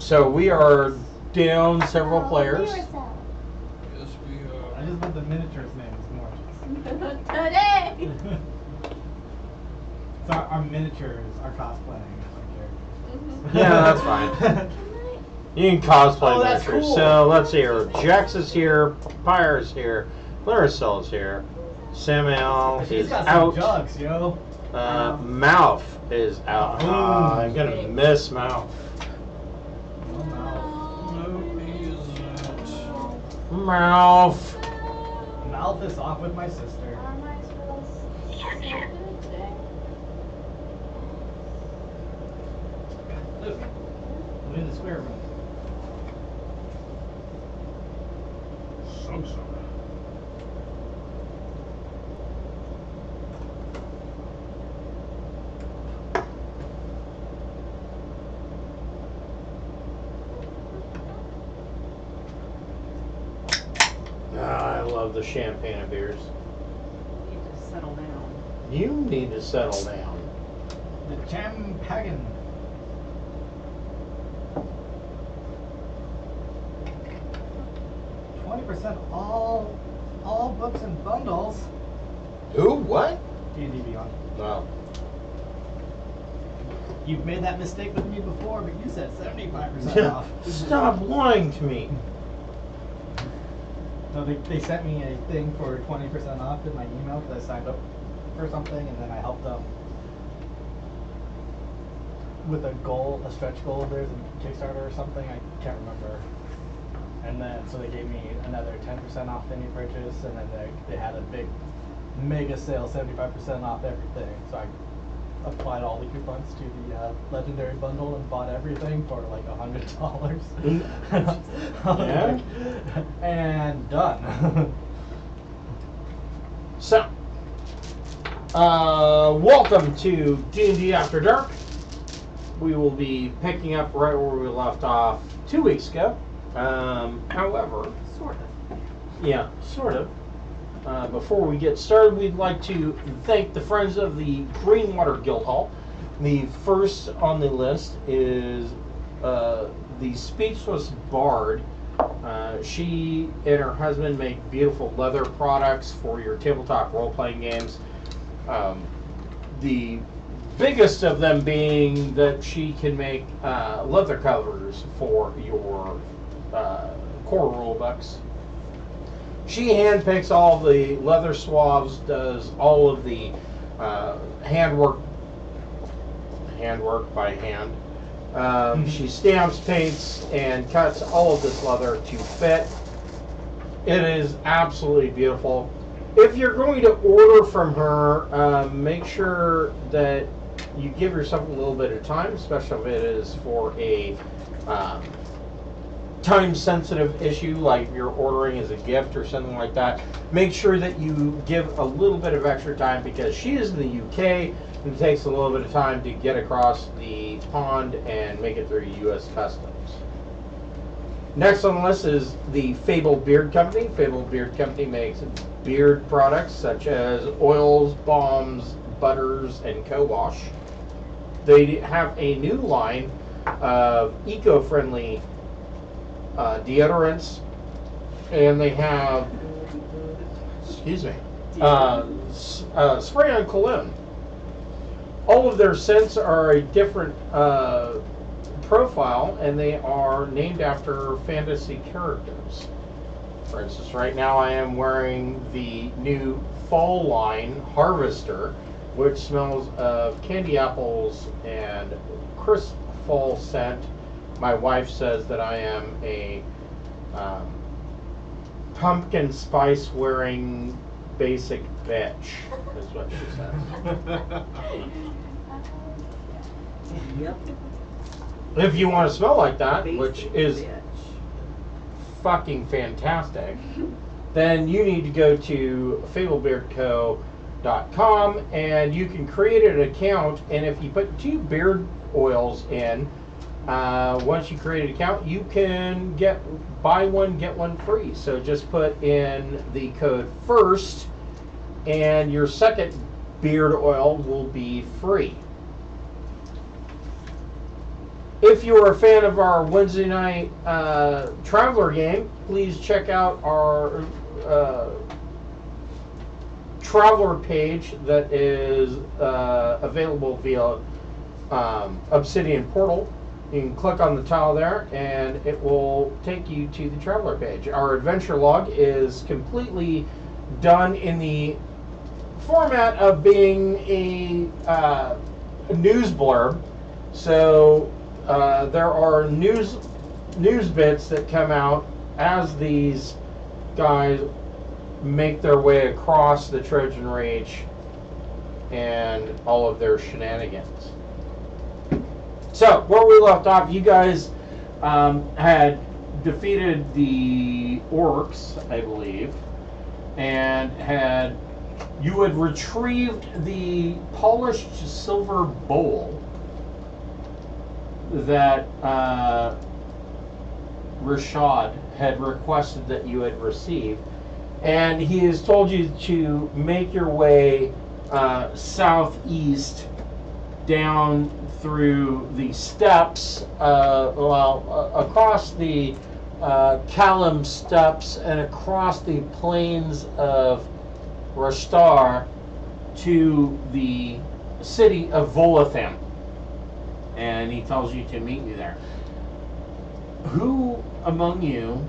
So we are down several players. Yes, we I just want the miniatures names more. Today! So our miniatures are cosplaying as our characters. Yeah, that's fine. You can cosplay Oh, that's miniatures. cool. So let's see here. Jax is here. Pyre's here. Laricel is here. Samuel She's is got some out. jugs, yo. Mouth is out. I'm gonna miss Mouth. Oh, No, he isn't. Mouth. Mouth is off with my sister. Luke, I'm in the square room. So. I love the champagne of beers. You need to settle down. You need to settle down. The Champagne. %, all books and bundles. Who? What? D&D Beyond. Wow. You've made that mistake with me before, but you said 75% off. Stop lying to me. No, they sent me a thing for 20% off in my email because I signed up for something, and then I helped them with a goal, a stretch goal of theirs in Kickstarter or something. I can't remember. And then, so they gave me another 10% off any purchase, and then they had a big mega sale, 75% off everything. So I applied all the coupons to the Legendary Bundle and bought everything for like $100. Yeah. And done. So, welcome to D&D After Dark. We will be picking up right where we left off 2 weeks ago. However, Sort of. yeah, sort of. Before we get started, we'd like to thank the friends of the Greenwater Guildhall. The first on the list is the Speechless Bard. She and her husband make beautiful leather products for your tabletop role-playing games. The biggest of them being that she can make leather covers for your core rulebooks. She handpicks all the leather swabs, does all of the handwork by hand. She stamps, paints, and cuts all of this leather to fit. It is absolutely beautiful. If you're going to order from her, make sure that you give yourself a little bit of time, especially if it is for a time-sensitive issue, like if you're ordering as a gift or something like that. Make sure that you give a little bit of extra time because she is in the UK and it takes a little bit of time to get across the pond and make it through U.S. Customs. Next on the list is the Fable Beard Company. Fable Beard Company makes beard products such as oils, balms, butters, and co-wash. They have a new line of eco-friendly deodorants, and they have, excuse me, spray-on cologne. All of their scents are a different profile, and they are named after fantasy characters. For instance, right now I am wearing the new fall line Harvester, which smells of candy apples and crisp fall scent. My wife says that I am a pumpkin spice wearing basic bitch, is what she says. Yep. If you want to smell like that, Basic which is bitch. fucking fantastic, then you need to go to fablebeardco.com and you can create an account, and if you put 2 beard oils in, once you create an account, you can buy one, get one free. So just put in the code FIRST and your second beard oil will be free. If you're a fan of our Wednesday night Traveler game, please check out our Traveler page that is available via Obsidian Portal. You can click on the tile there and it will take you to the Traveler page. Our adventure log is completely done in the format of being a news blurb. So there are news bits that come out as these guys make their way across the Trojan Reach and all of their shenanigans. So where we left off, you guys had defeated the orcs, I believe, and you had retrieved the polished silver bowl that Rashad had requested that you had received, and he has told you to make your way southeast down through the steppes, across the Coram Steppes and across the Planes of Renestar to the city of Volatham. And he tells you to meet you there. Who among you,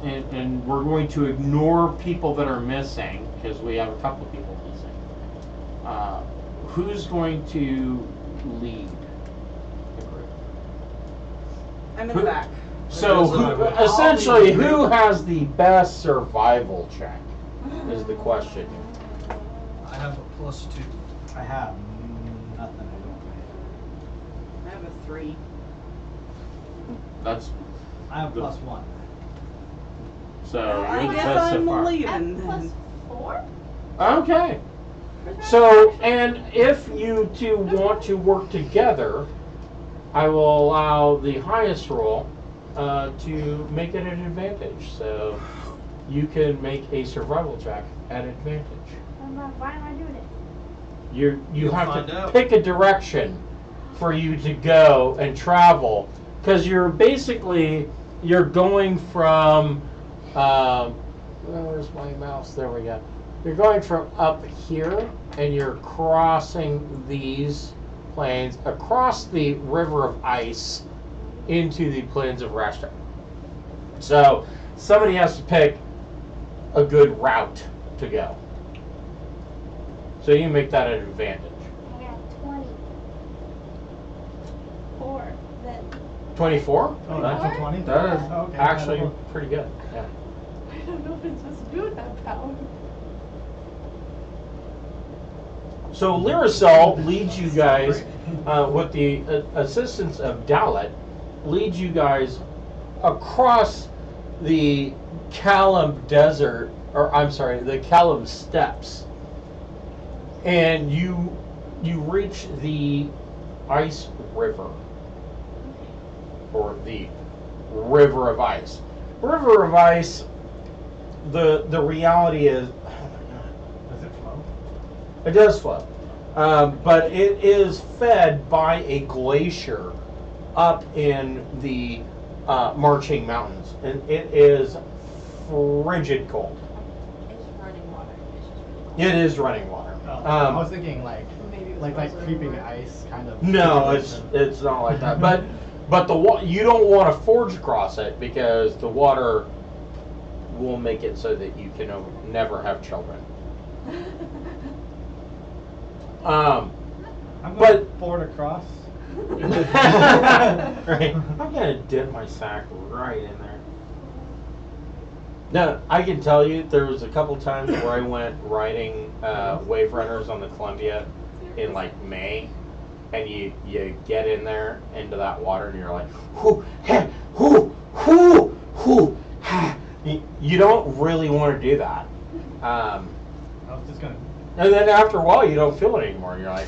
and we're going to ignore people that are missing, because we have a couple of people missing, who's going to lead the group? I'm in the back. So, essentially, who has the best survival check is the question. I have a +2. I have nothing. I have a 3. That's I have +1. so. I You're the guess best so I'm far. leaving then. +4? Okay. So, and if you two want to work together, I will allow the highest roll to make it an advantage. So, you can make a survival check at advantage. Why am I doing it? You You'll have find to out. pick a direction for you to go and travel, because you're going from where's my mouse? There we go. You're going from up here and you're crossing these plains across the river of ice into the Plains of Renestar. So somebody has to pick a good route to go. So you can make that an advantage. I got 24. Then 24? Oh, that's a 20? That is Okay, actually that'll- pretty good. Yeah. I don't know if it's supposed to do that power. So Lyricel leads you guys, with the assistance of Dalit, leads you guys across the Coram Desert, or I'm sorry, the Coram Steppes, and you reach the Ice River, or the River of Ice. River of Ice. The reality is, Does it flow? it does flow, but it is fed by a glacier up in the Marching Mountains, and it is frigid cold. It's running water. It's just really cold. It is running water. Oh, I was thinking like Maybe it was like frozen creeping over. ice kind of. No, it's not like that. But you don't want to forge across it, because the water will make it so that you can never have children. I'm but- going forward across. Right. I'm gonna dip my sack right in there. No, I can tell you there was a couple times where I went riding wave runners on the Columbia in like May, and you get in there into that water and you're like, whoo, ha, whoo, whoo, whoo, ha. You don't really want to do that. I was just gonna. And then after a while you don't feel it anymore, and you're like,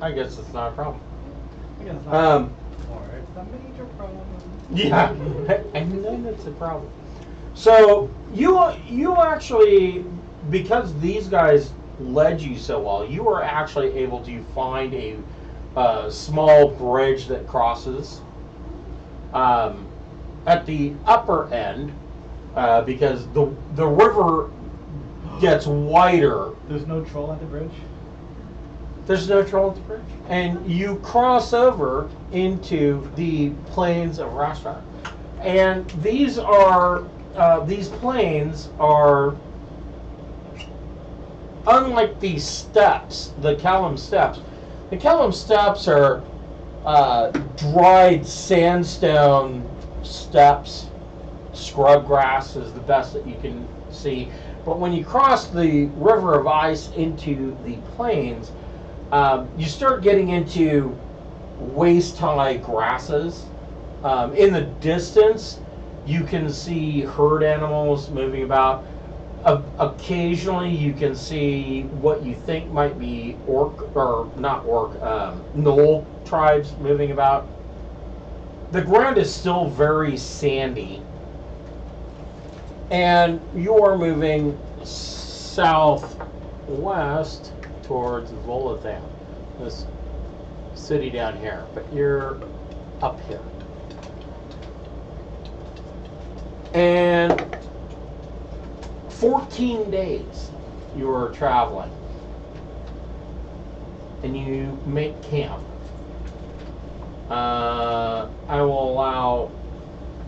I guess it's not a problem. I guess it's not. Um, Or it's a major problem. Yeah, and then it's a problem. So you actually, because these guys led you so well, you were actually able to find a small bridge that crosses At the upper end, because the river gets wider. There's no troll at the bridge? There's no troll at the bridge. And you cross over into the Planes of Renestar. And these planes are, unlike the steppes, the Coram Steppes. The Coram Steppes are dried sandstone steppes. Scrub grass is the best that you can see. But when you cross the river of ice into the plains, you start getting into waist-high grasses. In the distance, you can see herd animals moving about. Occasionally, you can see what you think might be Knoll tribes moving about. The ground is still very sandy, and you are moving southwest towards Volathan, this city down here, but you're up here. And 14 days you are traveling, and you make camp. I will allow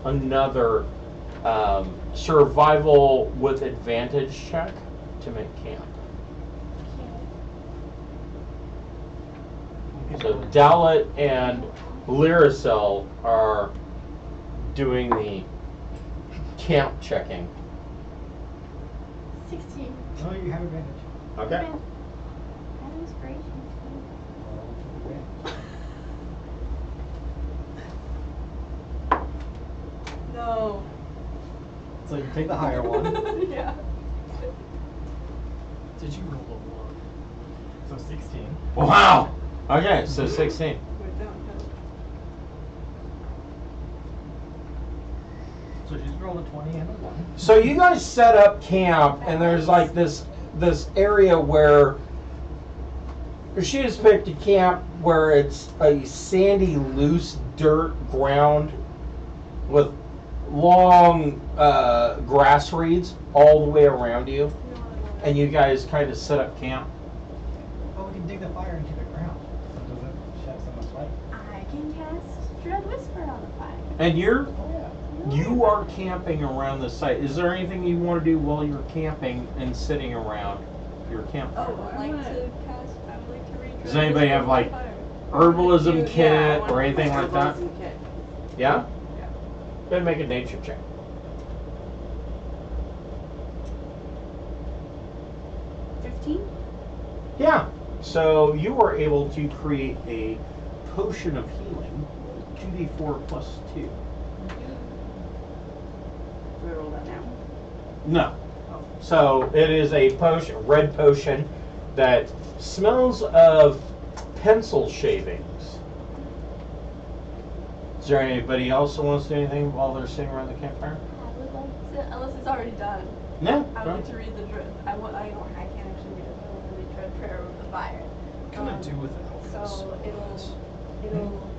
another survival with advantage check to make camp. So Dalit and Lyricel are doing the camp checking. 16. Oh, you have advantage. Okay. That inspiration. No. So you take the higher one. Yeah. Did you roll a 1? So 16. Wow. Okay, so 16. Wait, don't. So she's rolled a 20 and a 1. So you guys set up camp, and there's like this area where she has picked a camp where it's a sandy, loose dirt ground with long grass reeds all the way around you, and you guys kind of set up camp. Well, we can dig the fire into the ground. So does it shed so much light? I can cast Dread Whisper on the fire. And Oh, yeah. you are camping around the site. Is there anything you want to do while you're camping and sitting around your campfire? Oh, I would like to cast. I would like to read. Does anybody have like herbalism kit or anything like that? Kit. Yeah? Yeah. Go ahead and make a nature check. 15. Yeah. So you were able to create a potion of healing, 2d4 plus 2. Do we roll that now? No. So it is a potion, red potion, that smells of pencil shavings. Is there anybody else that wants to do anything while they're sitting around the campfire? I would like to, unless it's already done. No. I would like to read the dread. I can't actually read it. I want to read Dread Prayer of the Fire. What can I do with it? So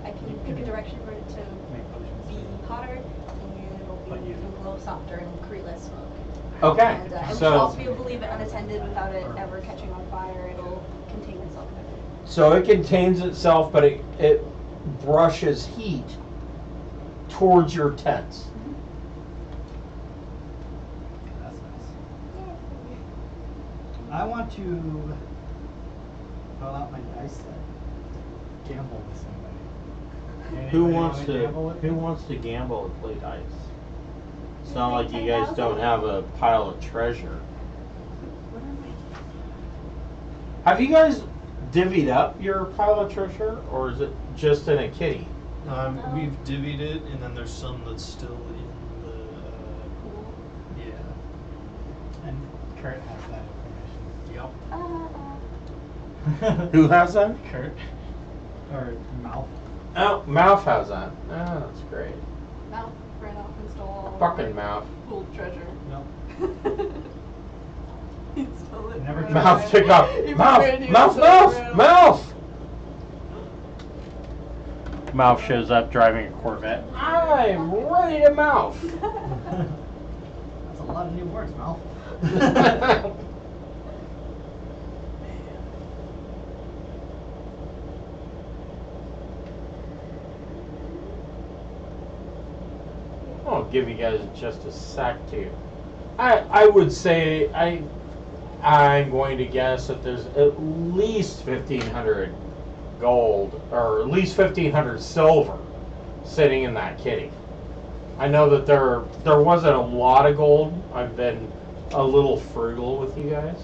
I can pick a direction for it to Make potions. be hotter, and it'll glow softer and create less smoke. Okay. And we should So also be able to leave it unattended without it ever catching on fire. It'll contain itself better. so it contains itself, but it brushes heat towards your tents. That's nice. I want to pull out my dice set. Gamble with somebody. Who Anybody wants wanna to gamble with me? gamble and play dice? It's not like you guys don't have a pile of treasure. What am Have you guys divvied up your pile of treasure, or is it just in a kitty? We've divvied it, and then there's some that's still in the Cool. yeah. And Kurt has that information. Yep. Who has that? Kurt. Or Mouth. Oh, Mouth has that. Oh, that's great. Mouth ran off and stole all of Fucking our Mouth. cool treasure. Nope. He stole it. Never from Mouth, us. take off. He Mouth, ran you mouth, so mouth, ran. mouth. Mouth shows up driving a Corvette. I'm ready to mouth. That's a lot of new words, Mal. I'll give you guys just a sec to. I would say I'm going to guess that there's at least 1,500 gold or at least 1,500 silver sitting in that kitty. I know that there wasn't a lot of gold. I've been a little frugal with you guys.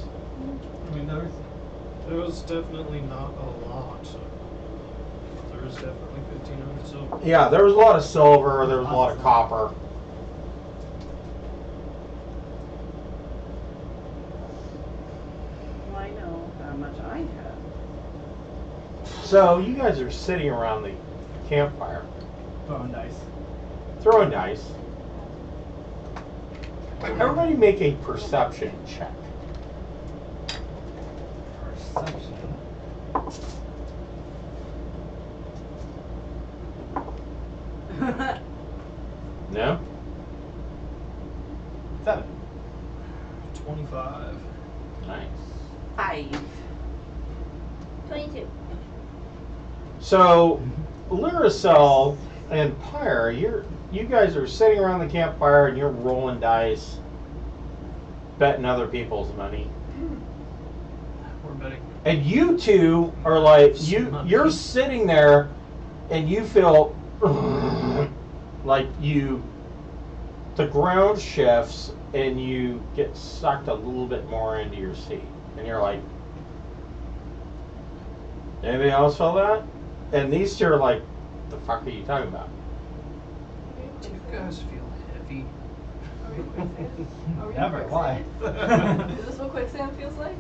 I mean, There was definitely not a lot. There was definitely 1,500 silver. Yeah, there was a lot of silver. There was a lot of copper. Well, I know how much I have. So you guys are sitting around the campfire, throwing dice. throwing dice. Everybody make a perception check. Perception. No? 7. 25. Nice. 5. 22. So, Lyricel and Pyre, you guys are sitting around the campfire and you're rolling dice, betting other people's money. We're betting. And you two are like you're sitting there and you feel like the ground shifts and you get sucked a little bit more into your seat. And you're like, anybody else feel that? And these two are like, the fuck are you talking about? Do you guys feel heavy? Are we quicksand? Are we in Never. Why? quicksand? Is this what quicksand feels like?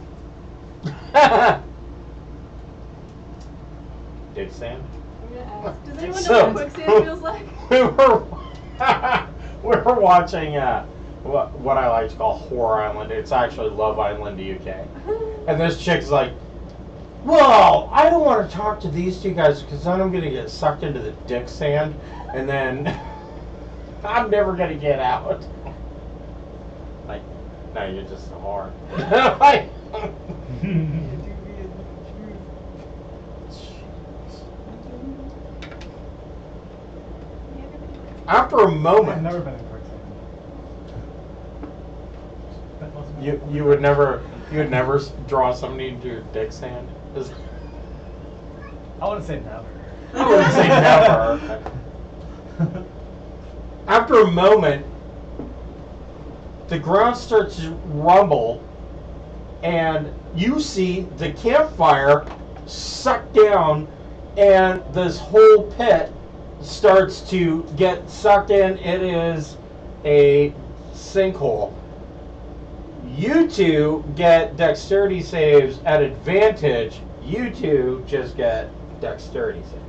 Dick Sand? I'm gonna ask. Does anyone So- know what quicksand feels like? we were watching what I like to call Horror Island. It's actually Love Island UK. And this chick's like, well, I don't want to talk to these two guys because then I'm going to get sucked into the dick sand and then I'm never going to get out. Like, no, you're just a whore. Like, after a I've moment, never been in quicksand. That must be- you would never draw somebody into your dick sand. Is- I wouldn't say never. I wouldn't say never. After a moment, the ground starts to rumble, and you see the campfire suck down, and this whole pit starts to get sucked in. It is a sinkhole. You two get dexterity saves at advantage. You two just get dexterity saves.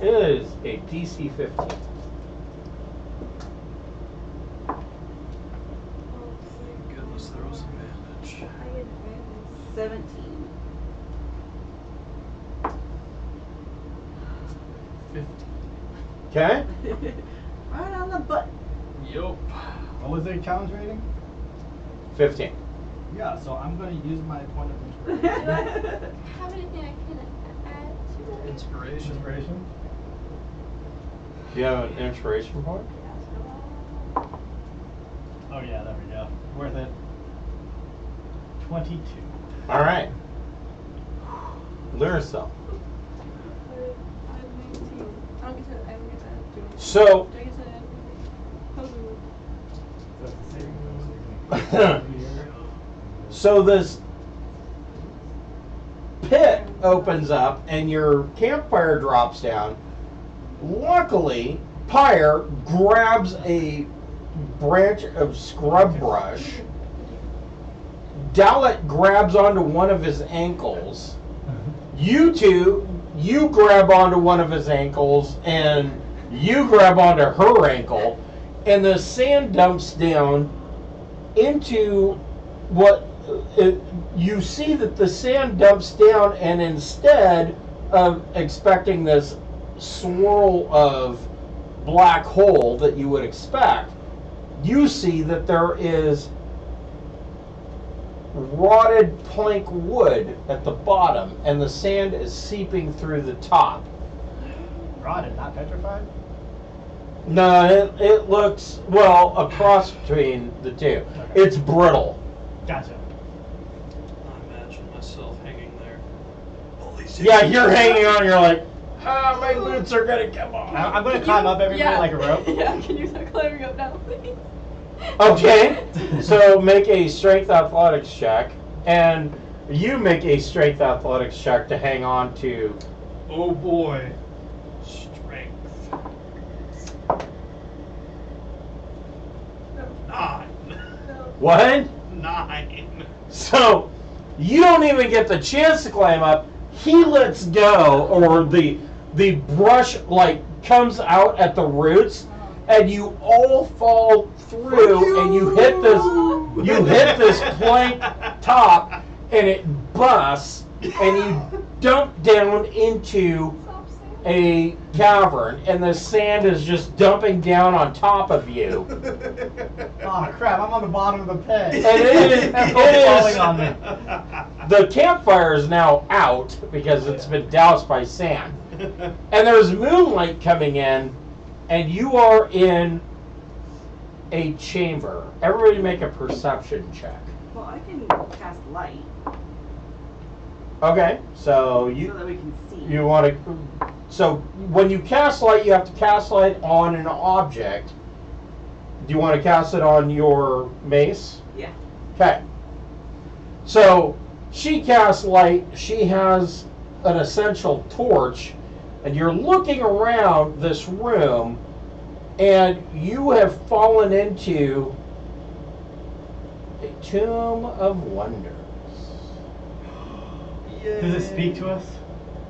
It is a DC 15. Goodness, there was advantage. 17. 50. Okay? Right on the button. Yup. What was their challenge rating? 15. Yeah, so I'm going to use my point of Do I inspiration. have anything I can add to it? Inspiration. Inspiration? Do you have an inspiration point? Oh yeah, there we go. Worth it. 22. Alright. Lyricel. I have 19. I don't get to. I don't get to add to it. So, Do I get to add? Puzzle. So it's the saving throw, so this pit opens up and your campfire drops down. Luckily, Pyre grabs a branch of scrub brush. Dowlett grabs onto one of his ankles. You two, you grab onto one of his ankles and you grab onto her ankle, and the sand dumps down into what you see that the sand dumps down, and instead of expecting this swirl of black hole that you would expect, you see that there is rotted plank wood at the bottom, and the sand is seeping through the top. Rotted, not petrified? No, it looks, well, a cross between the two. Okay. It's brittle. Gotcha. I imagine myself hanging there. Yeah, you're hanging on, you're like, ah, my boots are gonna come off. I'm gonna climb up everybody like a rope. Yeah, can you start climbing up now, please? Okay, so make a strength athletics check, and you make a strength athletics check to hang on to. Oh boy. Strength. 9. What? 9. So you don't even get the chance to climb up. He lets go, or the brush like comes out at the roots, and you all fall through, and you hit this plank top, and it busts, and you dump down into a cavern, and the sand is just dumping down on top of you. Oh crap, I'm on the bottom of the pit. And it is falling on me. the campfire is now out because it's been doused by sand, and there's moonlight coming in, and you are in a chamber. Everybody make a perception check. Well, I can cast light Okay, so so you that we can see. you want to. So when you cast light, you have to cast light on an object. Do you want to cast it on your mace? Yeah. Okay. So she casts light. She has an essential torch, and you're looking around this room, and you have fallen into a tomb of wonders. Does it speak to us?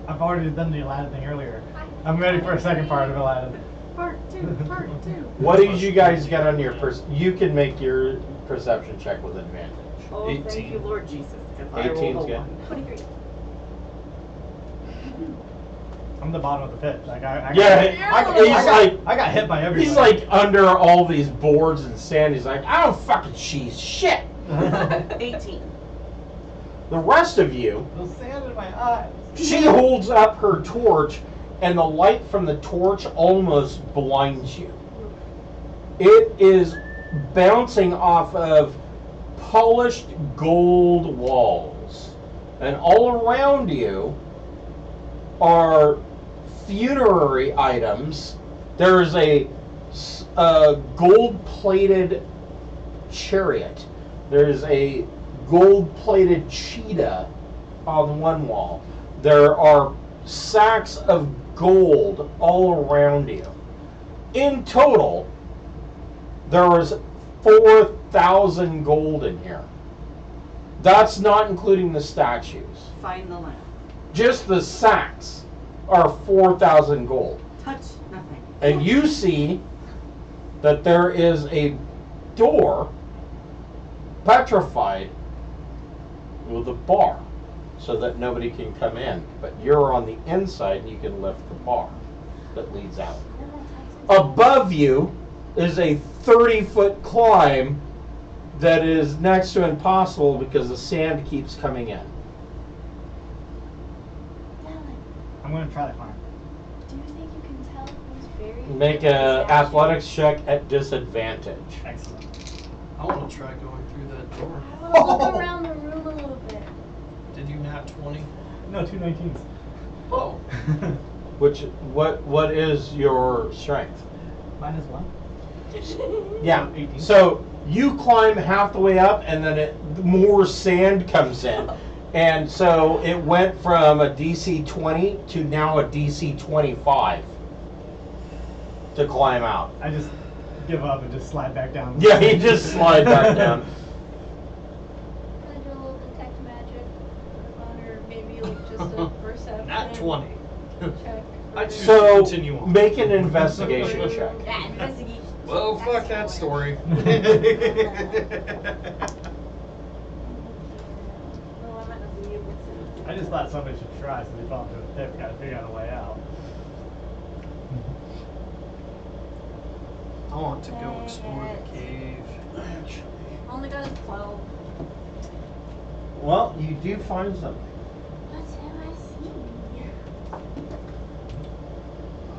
I've already done the Aladdin thing earlier. I'm ready for a second part of Aladdin. Part 2, part 2. What did you guys get on your you can make your perception check with advantage. Oh, thank 18. you, Lord Jesus. 'Cause I 18's rolled a good. 1. 23. I'm the bottom of the pit. Like I got hit by everything. he's like under all these boards and sand. He's like, I don't fucking cheese shit. 18. The rest of you, There's sand in my eyes. she holds up her torch, and the light from the torch almost blinds you. It is bouncing off of polished gold walls, and all around you are funerary items. There's a gold-plated chariot. There's a gold-plated cheetah on one wall. There are sacks of gold all around you. In total, there was 4,000 gold in here. That's not including the statues. Find the lamp. Just the sacks are 4,000 gold. Touch nothing. And you see that there is a door, petrified, with a bar, so that nobody can come in. But you're on the inside, and you can lift the bar that leads out. Above you is a 30-foot climb that is next to impossible because the sand keeps coming in. I'm gonna try to climb. Do you think you can tell who's buried? Make a athletics check at disadvantage. Excellent. I want to try going through that door. I want to look around the room a little bit. Did you nat 20? No, 2 19s. Oh. What is your strength? -1. Yeah. 18. So you climb half the way up, and then more sand comes in, and so it went from a DC 20 to now a DC 25 to climb out. I just give up and just slide back down. Yeah, you just slide back down. Can I do a little detect magic on her? Maybe like just a perception Nat 20. check. I choose So to continue on. make an investigation check. Yeah, investigation. Well, fuck that story. Oh, I might not be able to. I just thought somebody should try, so they fell into a pit, got to figure out a way out. I want to go explore the cave. Only got a 12. Well, you do find something. What have I seen?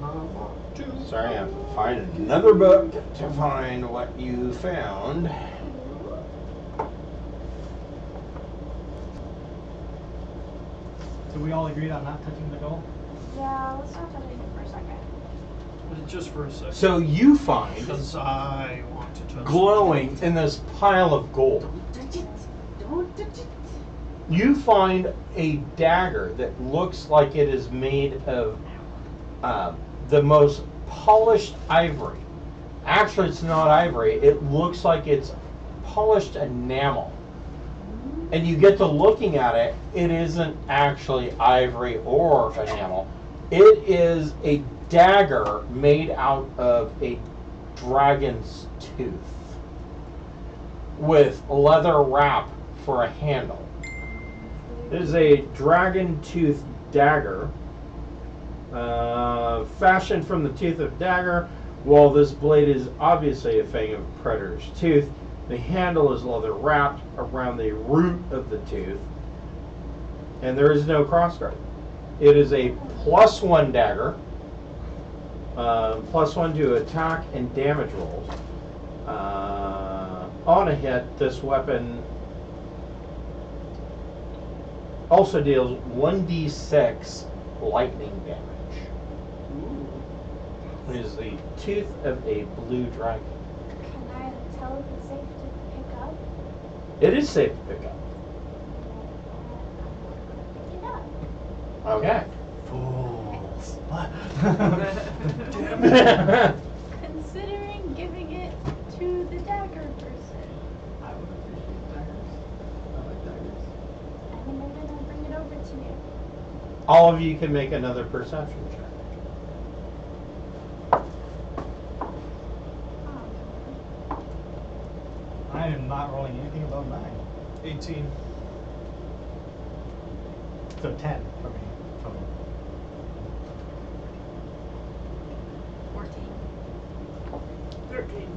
I want to. Sorry, I have to find another book to find what you found. So we all agreed on not touching the gold? Yeah, let's not touch it for a second. Just for a second. So you find Because I want to touch glowing in this pile of gold. Touch it. Don't touch it. You find a dagger that looks like it is made of the most polished ivory. Actually, it's not ivory. It looks like it's polished enamel. And you get to looking at it, it isn't actually ivory or enamel. It is a dagger made out of a dragon's tooth with leather wrap for a handle. It is a dragon tooth dagger fashioned from the tooth of dagger. While this blade is obviously a fang of a predator's tooth, the handle is leather wrapped around the root of the tooth, and there is no crossguard. It is a +1 dagger, +1 to attack and damage rolls. On a hit, this weapon also deals 1d6 lightning damage. It is the tooth of a blue dragon. Can I tell if it's safe to pick up? It is safe to pick up. Pick it up. Okay. Fools. What? Considering giving it to the dagger person. I would appreciate daggers. I like daggers. I think I'm gonna bring it over to you. All of you can make another perception check. I am not rolling anything above 9. 18. So 10 for me. Total. 14. 13.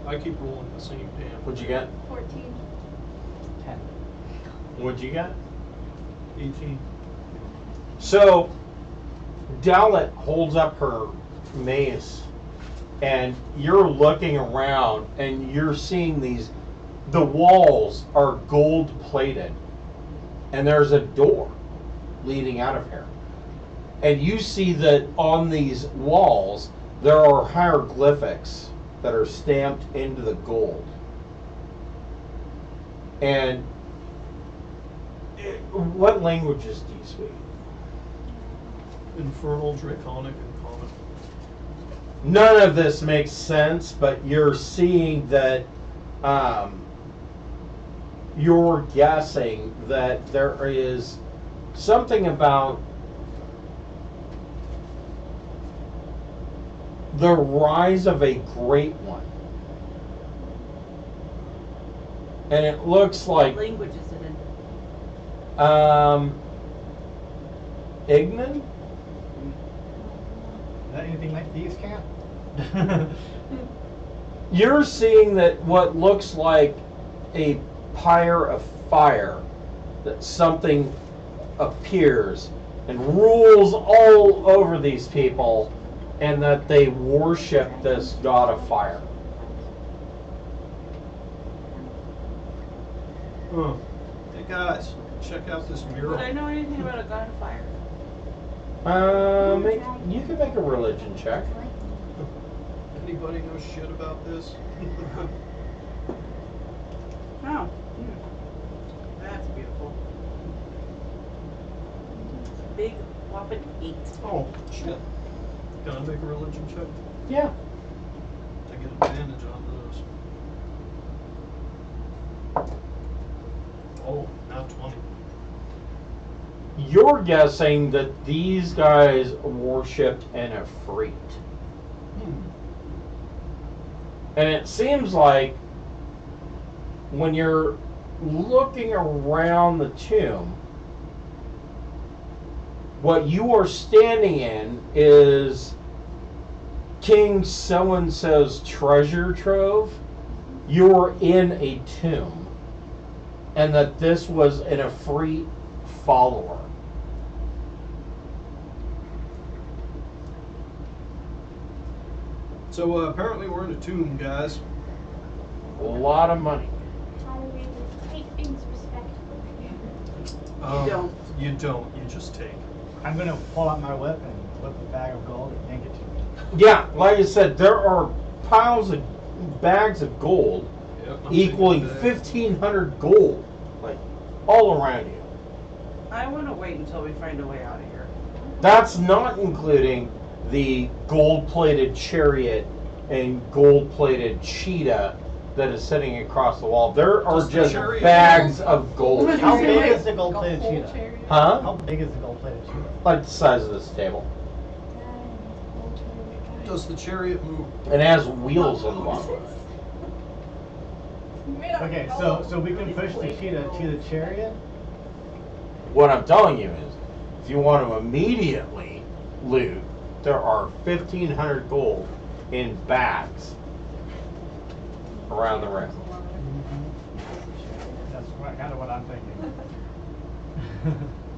I keep rolling the same damn. What'd you get? 14. 10. What'd you get? 18. So, Dowlett holds up her mace, and you're looking around, and you're seeing the walls are gold plated, and there's a door leading out of here. And you see that on these walls, there are hieroglyphics that are stamped into the gold. And what languages do you speak? Infernal, Draconic, and Common. None of this makes sense, but you're seeing that you're guessing that there is something about the rise of a great one. And it looks like What language is it in? Ignan? Is that anything like thieves' camp? You're seeing that what looks like a pyre of fire, that something appears and rules all over these people, and that they worship this god of fire. Huh. Hey guys, check out this mural. Would I know anything about a god of fire? You can make a religion check. Anybody know shit about this? Oh. That's beautiful. Big whopping 8. Oh, shit. Can I make a religion check? Yeah. To get advantage on those. Oh, now 20. You're guessing that these guys worshipped an Efreet. And it seems like when you're looking around the tomb, what you are standing in is King so-and-so's treasure trove. You're in a tomb. And that this was an Efreet follower. So apparently we're in a tomb, guys. A lot of money. How do we take things respectfully? don't. You don't. You just take. I'm gonna pull out my whip and whip a bag of gold and yank it to me. Yeah, like I said, there are piles of bags of gold Yep, I'm equaling taking that. 1,500 gold, like all around you. I want to wait until we find a way out of here. That's not including the gold-plated chariot and gold-plated cheetah that is sitting across the wall. There are Does the just chariot- bags of gold. How Is it big like is the gold-plated The whole cheetah? chariot. Huh? How big is the gold-plated cheetah? Like the size of this table. Does the chariot move? It has wheels on the bottom. Okay, so we can push the cheetah to the chariot. What I'm telling you is, if you want to immediately loot, there are 1,500 gold in bags around the rim. That's kind of what I'm thinking.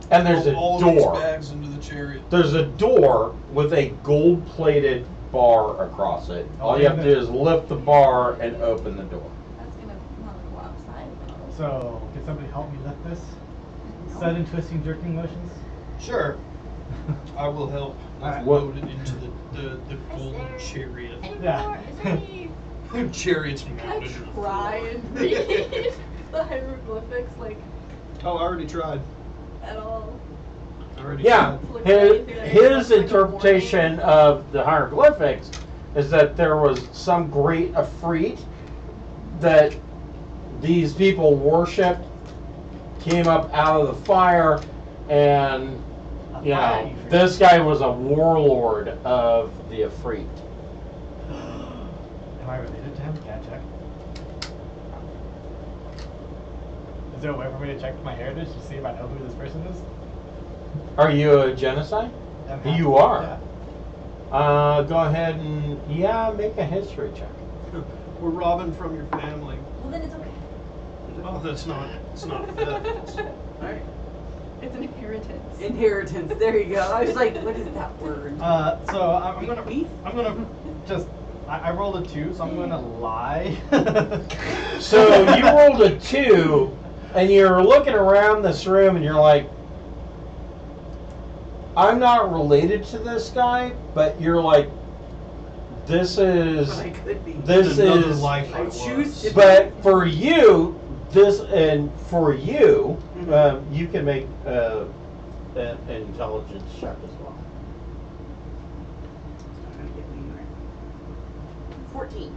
And there's a All of these door. bags into the chariot. There's a door with a gold-plated bar across it. All you have to do is lift the bar and open the door. That's gonna not go outside though. So, can somebody help me lift this? Sudden twisting, jerking motions? Sure. I will help. Alright. Load it into the golden chariot. Yeah. Is there any, The chariot's can I mounted. try and read the hieroglyphics, like, Oh, I already tried. at all? I already Yeah, tried. his interpretation of the hieroglyphics is that there was some great Efreet that these people worshipped, came up out of the fire, and you know, this guy was a warlord of the Efreet. Am I related to him? Can I check? Is there a way for me to check my heritage to see if I know who this person is? Are you a genocide? You are. Yeah. Go ahead and make a history check. We're robbing from your family. Well, then it's okay. Oh, that's not. It's not theft. Alright. It's an inheritance. Inheritance. There you go. I was like, what is that word? So I'm gonna just. I rolled a 2, so I'm gonna lie. So you rolled a 2, and you're looking around this room, and you're like, I'm not related to this guy, but you're like, this is, But I could be. this In another is, life I I was. choose to- but for you, you can make an intelligence check as well. 14.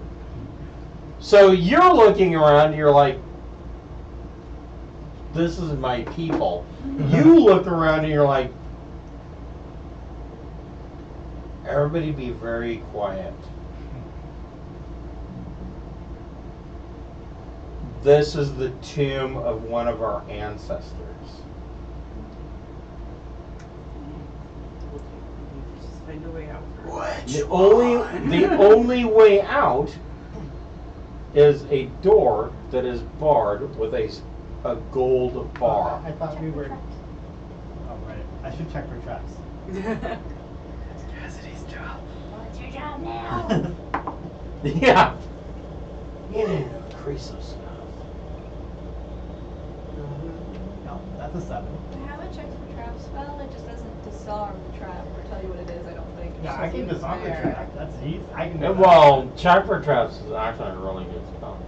So you're looking around, and you're like, this is my people. You look around and you're like, everybody be very quiet. This is the tomb of one of our ancestors. Just find a way out. The only way out is a door that is barred with a gold bar. I thought we were. Oh right. I should check for traps. Cassidy's job. What's your job now? Yeah. You need to increase those stuff. No, that's a 7. I have a check for trap spell, it just doesn't disarm the trap or tell you what it is, I don't think. It Yeah, just I says can it's disarm the there. trap. That's easy. I can. do that. Well, check for traps is actually a really good spell.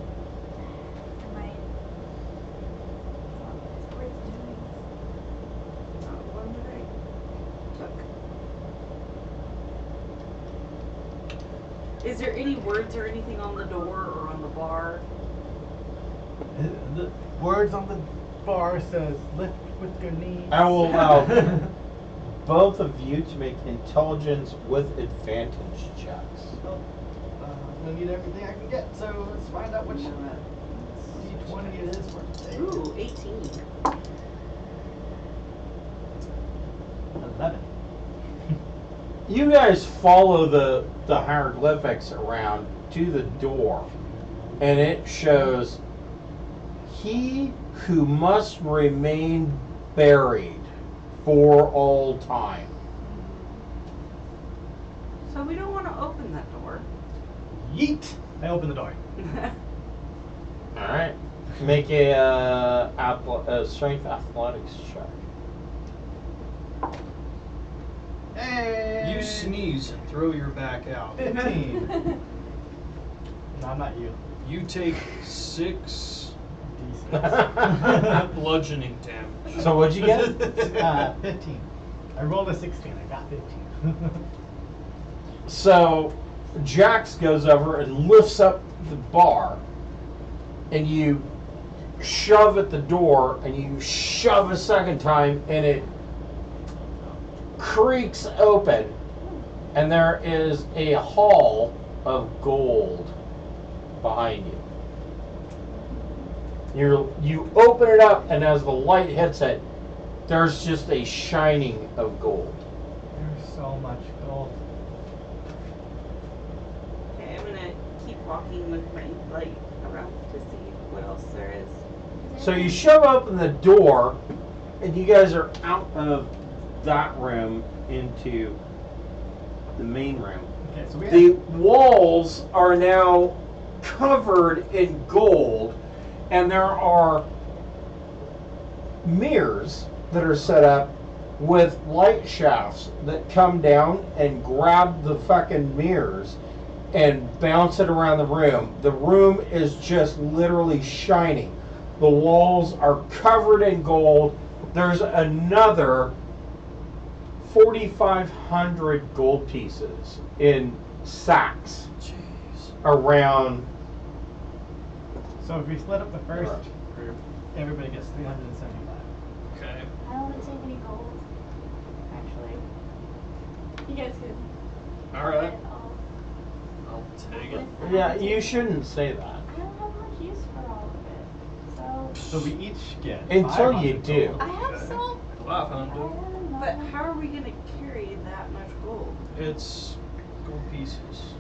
Am I- It's worth doing. Not one that I took. Is there any words or anything on the door or on the bar? The words on the bar says lift with your knees. I will allow both of you to make intelligence with advantage checks. I'm gonna need everything I can get. So let's find out which D20 it is for today. Ooh, 18. That's 11. You guys follow the hieroglyphics around to the door, and it shows he who must remain buried for all time. So we don't want to open that door. Yeet! I open the door. All right, make a strength athletics check. Hey! You sneeze and throw your back out. 15. No, I'm not you. You take 6 D6. bludgeoning damage. So what'd you get? 15. I rolled a 16. I got 15. So Jax goes over and lifts up the bar, and you shove at the door, and you shove a second time, and it creaks open, and there is a hall of gold behind you. You open it up, and as the light hits it, there's just a shining of gold. There's so much gold. Okay, I'm gonna keep walking with my light around to see what else there is. So you shove open the door, and you guys are out of that room into the main room. Okay, so we The walls are now covered in gold, and there are mirrors that are set up with light shafts that come down and grab the fucking mirrors and bounce it around the room. The room is just literally shining. The walls are covered in gold. There's another 4,500 gold pieces in sacks Jeez. around. So if we split up the first group, everybody gets 375. Okay. I don't want to take any gold. Actually. You guys can. Alright. have it all. I'll take it. Yeah, you shouldn't say that. I don't have much use for all of it. So we each get Until you 500 do. gold. I have some. I 500. don't know. But how are we gonna carry that much gold? It's gold pieces.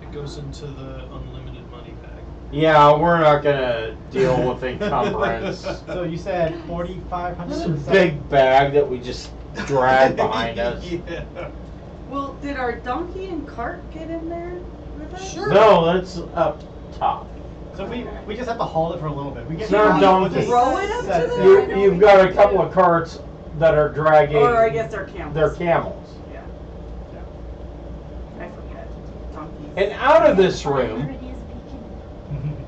It goes into the unlimited money bag. Yeah, we're not gonna deal with encumbrance. So you said 4,500? It's a big bag that we just drag behind us. Yeah. Well, did our donkey and cart get in there with us? Sure. No, that's up top. So we just have to haul it for a little bit. We get It's not we'll donkey. just Row it up set to it the- down. You've got a couple of carts that are dragging. Or I guess they're camels. They're camels. Yeah. I forget. Donkeys. And out of this room, Already is beacon.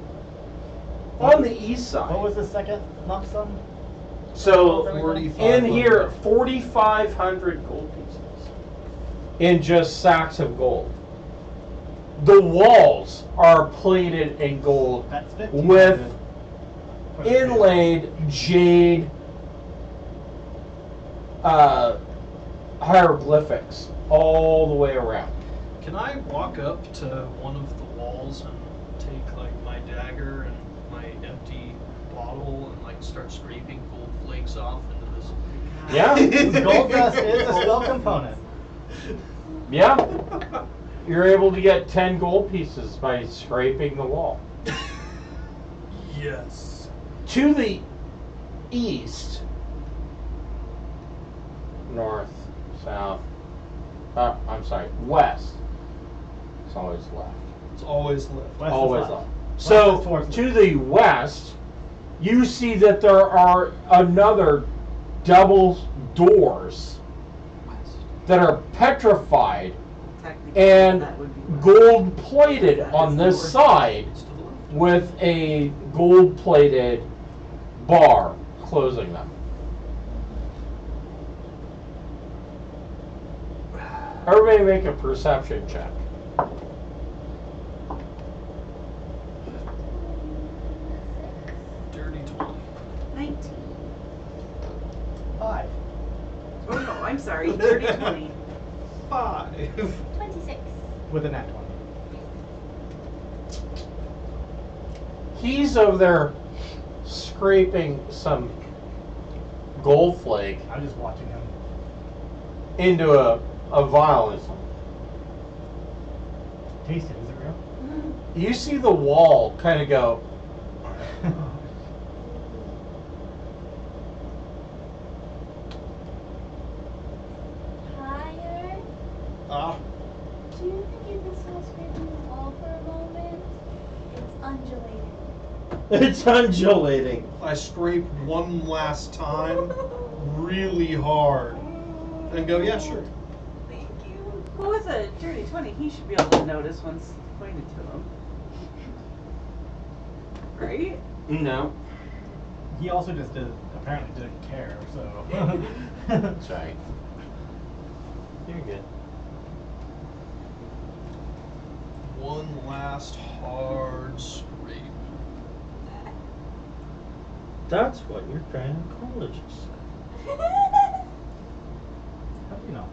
on the east side. What was the second lump sum? So 4,500. in here, 4,500 gold pieces in just sacks of gold. The walls are plated in gold That's 1,500. with For the base. inlaid jade hieroglyphics all the way around. Can I walk up to one of the walls and take like my dagger and my empty bottle and like start scraping gold flakes off into this? Yeah, Gold dust is a spell component. yeah. You're able to get 10 gold pieces by scraping the wall. Yes. To the east, north, south, I'm sorry, west. It's always left. It's always left. West is Always left. left. West So is towards to the west, you see that there are another double doors that are petrified Technically, and that would be west. gold plated That on is this north. side It's to the left. with a gold plated bar closing them. Everybody make a perception check. Dirty 20. 19. 5. Oh no, I'm sorry. 30, 20. 5. 26. With a nat 20. He's over there scraping some gold flake, I'm just watching him. into a vial instantly. Taste it. Is it real? You see the wall kind of go. Higher. Ah. Do you think you could stop scraping the wall for a moment? It's undulating. It's undulating. I scrape one last time, really hard, and go, yeah, sure. Thank you. Well, with a dirty 20, he should be able to notice once pointed to him. Right? No. He also just apparently didn't care, so. That's right. You're good. One last hard scrape. That's what your gynecologist said. How do you know?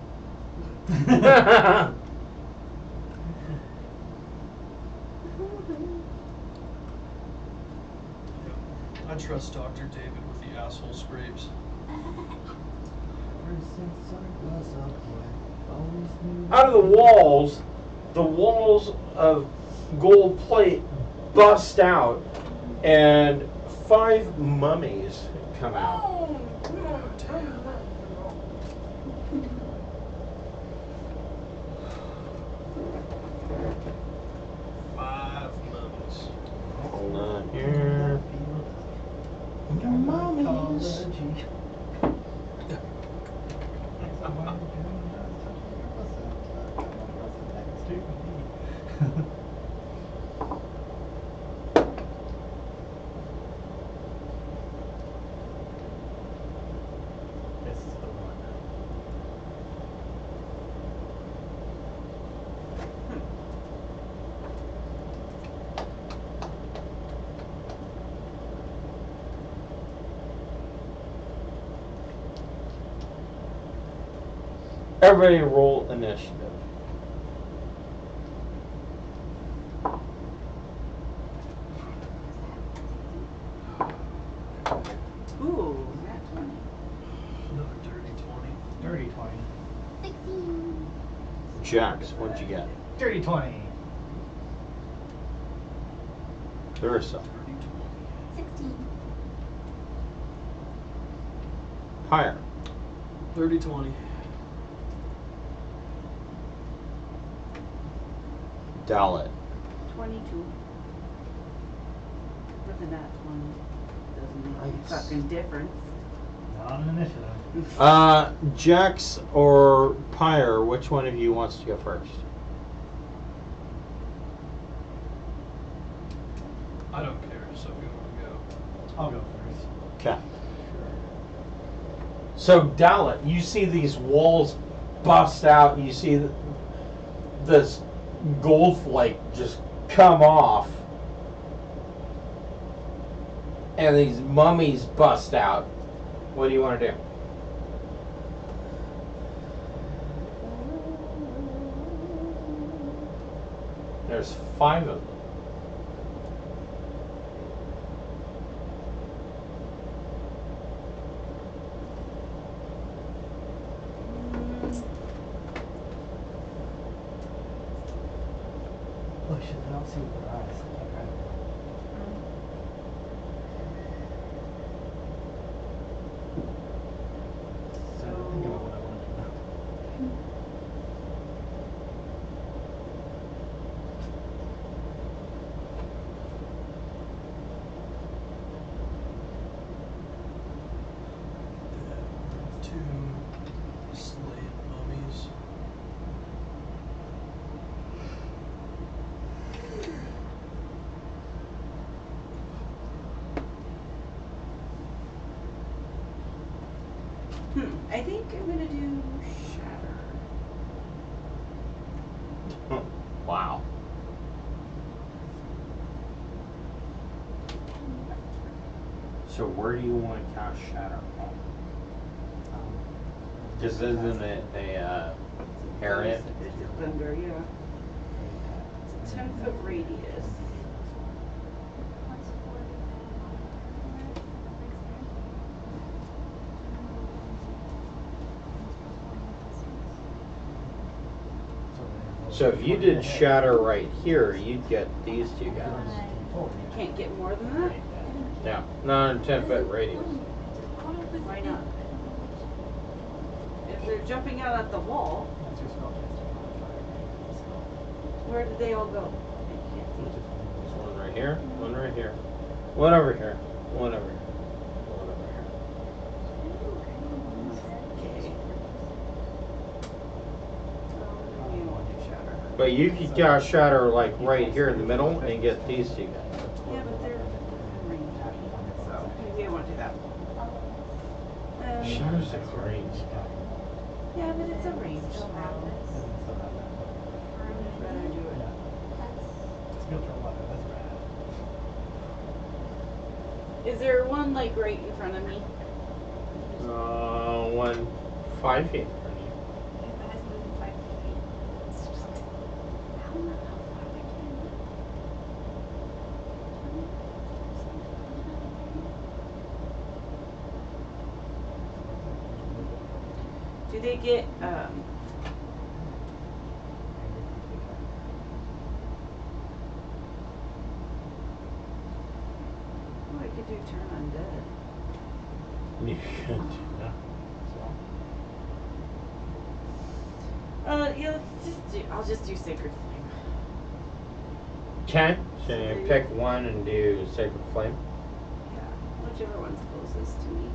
I trust Dr. David with the asshole scrapes. Out of the walls of gold plate bust out, and 5 mummies come out. Five mummies. Hold on here. Your mummies. This is the one. Everybody roll initiative. Ooh, nat 20. Another dirty 20. Dirty 20. 16. Jax, what'd you get? Dirty 20. Larissa. Dirty 16. Higher. 20. 30 20. Dalit. 22. With a nat 20. Doesn't make any Nice. fucking difference. Not an initiative. Jax or Pyre, which one of you wants to go first? I don't care, so we want to go. I'll go first. Okay. So Dalit, you see these walls bust out. You see this gold flake just come off, and these mummies bust out. What do you want to do? There's 5 of them. Oh shit, I don't see with their eyes. Okay. So think about what I want to do now. Two slain mummies. I think I'm gonna do shatter. Wow. So where do you want to cast Shatter from? Just isn't it a area? It's under, yeah. It's a 10-foot radius. Plus 4 to So if you did shatter right here, you'd get these two guys. Can't get more than that? Yeah, not in 10-foot radius. Why not? If they're jumping out at the wall, That's your spellcaster modifier. where did they all go? I can't see. There's one right here, one right here, one over here, one over here, one over here. Okay. Oh, you want to shatter. But you could cast shatter like right here in the middle and get these two guys. Yeah, but they're range. So maybe I want to do that. Shatter's a range. Yeah, but it's a range. Isn't so that bad. I'd rather do it. Skill for 11, that's rad. Is there one like right in front of me? One 5 feet. Do they get oh, I could do turn undead. You could do that. Yeah, I'll just do Sacred Flame. Okay, so you pick one and do Sacred Flame. Yeah, whichever one's closest to me.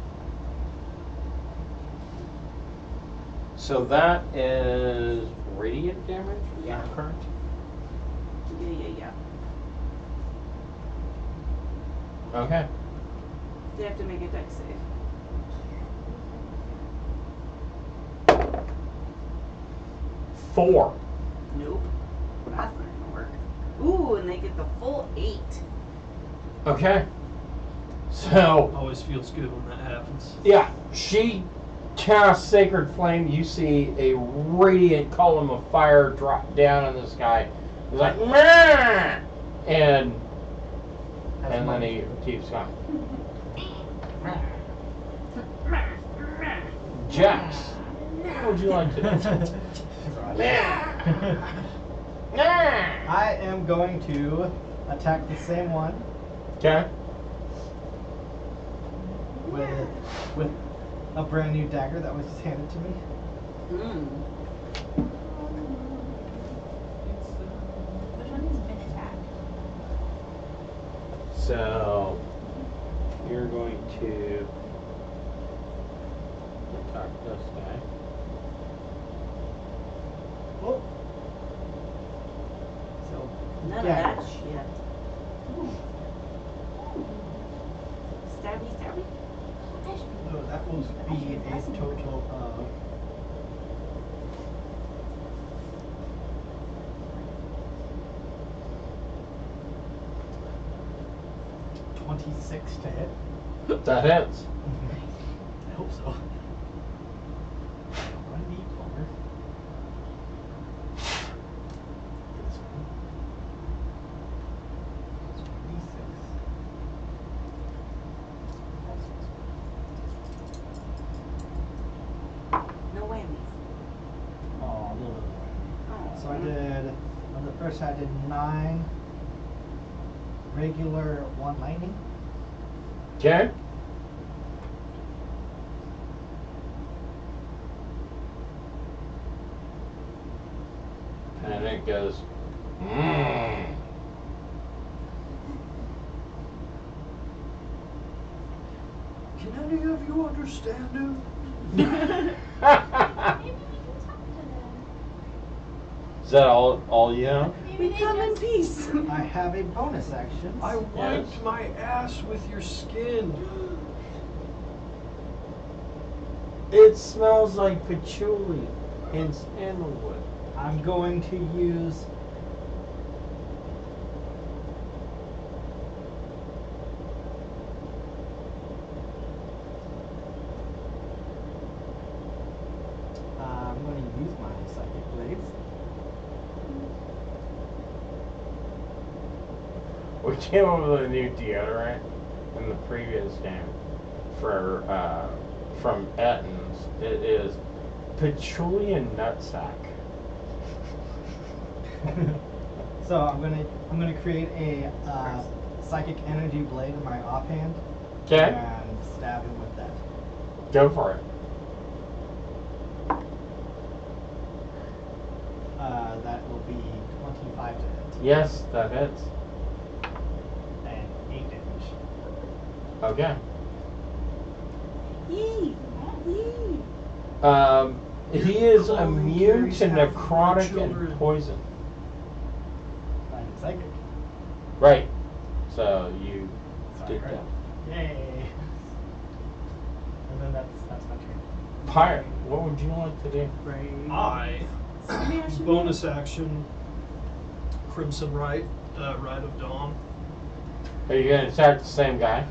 So that is radiant damage? Yeah. Current? Yeah. Okay. They have to make a dex save. Four. Nope. That's not gonna work. Ooh, and they get the full 8. Okay. So, Always feels good when that happens. yeah, she casts Sacred Flame. You see a radiant column of fire drop down in the sky. He's like, "Meh!" and then he keeps going. Jax, what would you like to do? I am going to attack the same one Okay. with a brand new dagger that was just handed to me. Mm. Which one has been attacked? So you're going to attack this guy. Oh. So None of yeah. that shit. Stabby, stabby. So that will be a total of 26 to hit. That hits. I hope so. 1d4. This one. That's 1d6. No whammies. Oh, a little bit more. Oh. So I did, on the first I did 9 regular, 1 lightning. Okay. And it goes. Can any of you understand him? Maybe we can talk to them. Is that all you have? Maybe We they come in just- peace. I have a bonus action. I Yes. wiped my ass with your skin. It smells like patchouli and sandalwood. I'm going to use I'm going to use my psychic blades. We came up with a new deodorant in the previous game for from Etton's. It is patchouli and nutsack. So I'm gonna create a psychic energy blade in my offhand. Okay. And stab him with that. Go for it. That will be 25 to hit. Yes, that hits. And 8 damage. Okay. Yee! Yee! He is Calling immune carries to half of my necrotic children. and poison. I'm psychic. Right. So you So I did hurt that. him. Yay! And then that's my turn. Pirate, what would you like to do? I Smash him. bonus action Crimson Rite, Rite of Dawn. Are you gonna attack the same guy?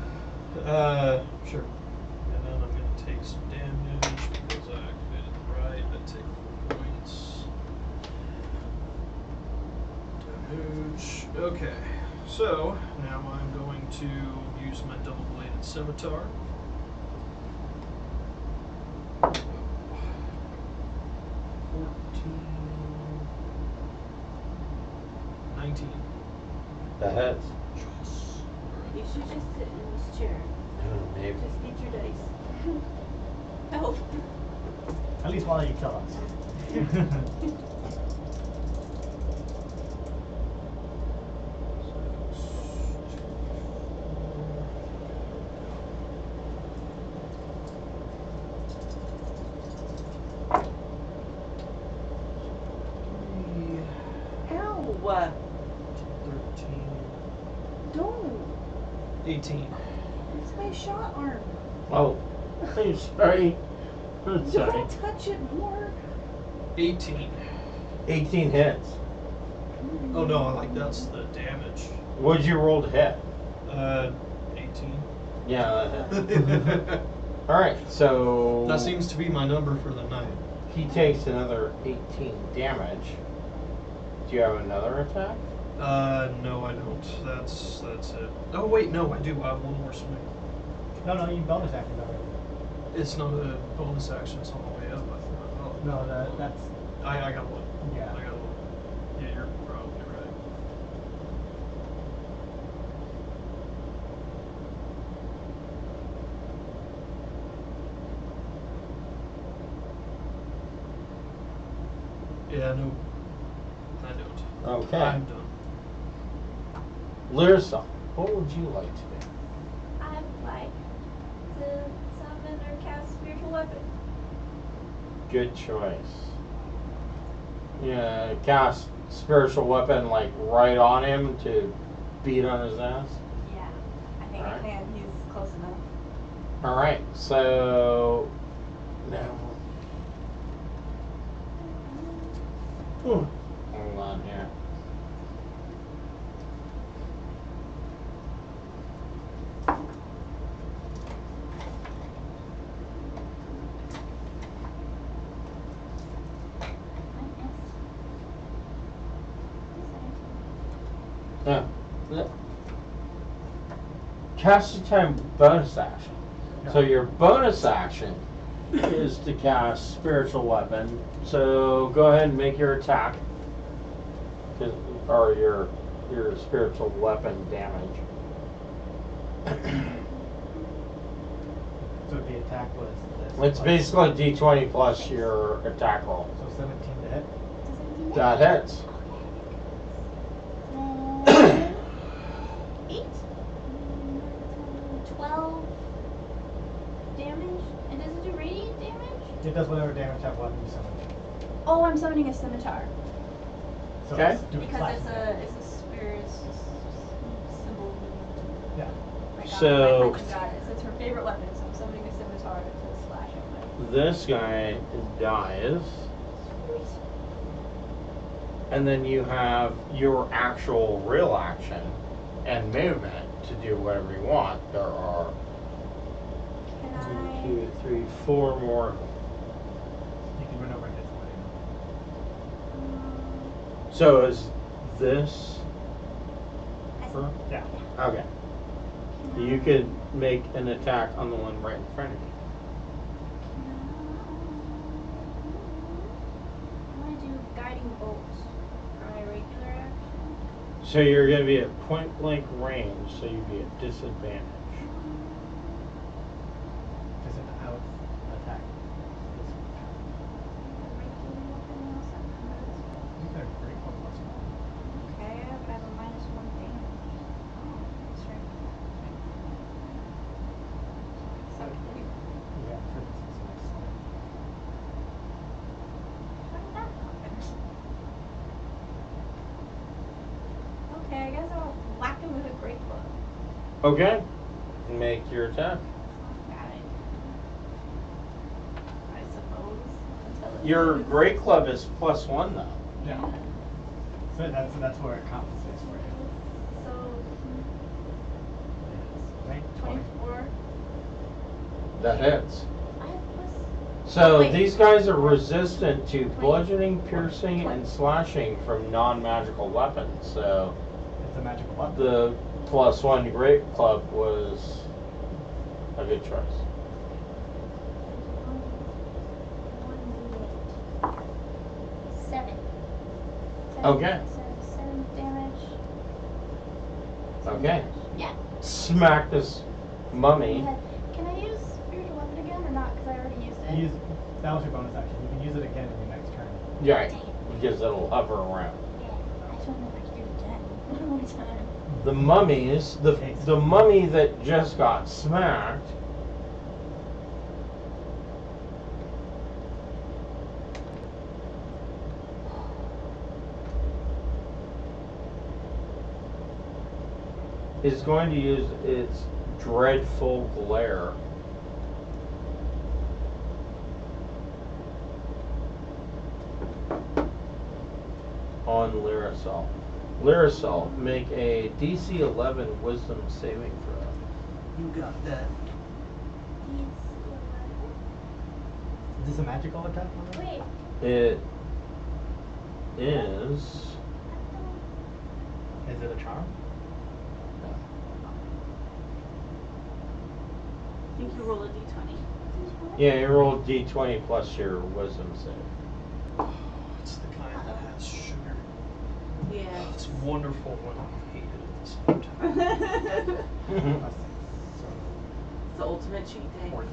Sure. And then I'm gonna take some damage because I activated the right. I take 4 points. Damage. Okay. So now I'm going to use my double-bladed scimitar. 19. That hits. You should just sit in this chair. Maybe. Just eat your dice. Oh. At least while you kill us. Ow! 13, Don't. 18. It's my shot arm. Oh, I'm sorry. I'm sorry. Don't touch it more. 18. 18 hits. Oh no, like that's the damage. What'd you roll to hit? 18. Yeah, that hit. Alright, so That seems to be my number for the night. he takes another 18 damage. Do you have another attack? No, I don't. That's it. Oh wait, no, I do. I have one more swing. No, you bonus action already. It's not a bonus action. It's on the way up. I thought. Oh. No, that's I got one. yeah. I got one. Yeah, you're probably right. Yeah, no, I don't. Okay. I'm done. Lyrsa, what would you like to do? I'd like to summon or cast spiritual weapon. Good choice. Yeah, cast spiritual weapon like right on him to beat on his ass. Yeah, I think Alright. I can. He's close enough. Alright, so now hold on here. Yeah. Cast a time bonus action. So your bonus action is to cast spiritual weapon. So go ahead and make your attack. Or your spiritual weapon damage. So the attack was this. It's basically D20 plus your attack roll. So 17 to hit. That hits. 8? 12 damage? And does it do radiant damage? It does whatever damage that weapon you summon. Oh, I'm summoning a scimitar. So Okay. it's doing Because slash it's damage. a spirit symbol. Yeah. My So- cousin got it. So it's her favorite weapon, so I'm summoning a scimitar to slash it with. This guy dies. Sweet. And then you have your actual real action and movement to do whatever you want. There are Can 1, 2, 3, 4 more. You can run over and hit somebody. So is this for? Yeah. Okay. You could make an attack on the one right in front of you. I want to do guiding bolt for my right So you're going to be at point blank range, so you'd be at disadvantage. Just an out attack. You got a great one plus one. Okay, but I have a -1 thing. Oh, that's right. So cute. Yeah, for this is nice. How did that happen? Okay, I guess I'll whack him with a great club. Okay. Make your attack. Got it. I suppose. Until it Your moves. great club is +1 though. Yeah. So that's where it compensates for you. So, Right? 24. That hits. I have plus. So Wait. these guys are resistant to 20. bludgeoning, piercing, and slashing from non-magical weapons. So It's a magical weapon. the +1 great club was a good choice. 7. Okay. 7 damage. Okay. Yeah. Smack this mummy. Can I use spiritual weapon again or not? Because I already used it. That was your bonus action. You can use it again in your next turn. Yeah, right. Because it'll hover around. Yeah. I don't know if I can do it again. One more time. The mummies, the mummy that just got smacked. Is going to use its dreadful glare. On Lyrasol. Lyrasol, make a DC 11 Wisdom saving throw. You got that. Is this a magical attack? Wait. It is. Is it a charm? I think you roll a d20. Yeah, you roll D20 plus your Wisdom save. Oh, it's the kind that has sugar. Yeah. Oh, it's wonderful when I hate it at the same time. Plus 6. So It's the ultimate cheat day. 14.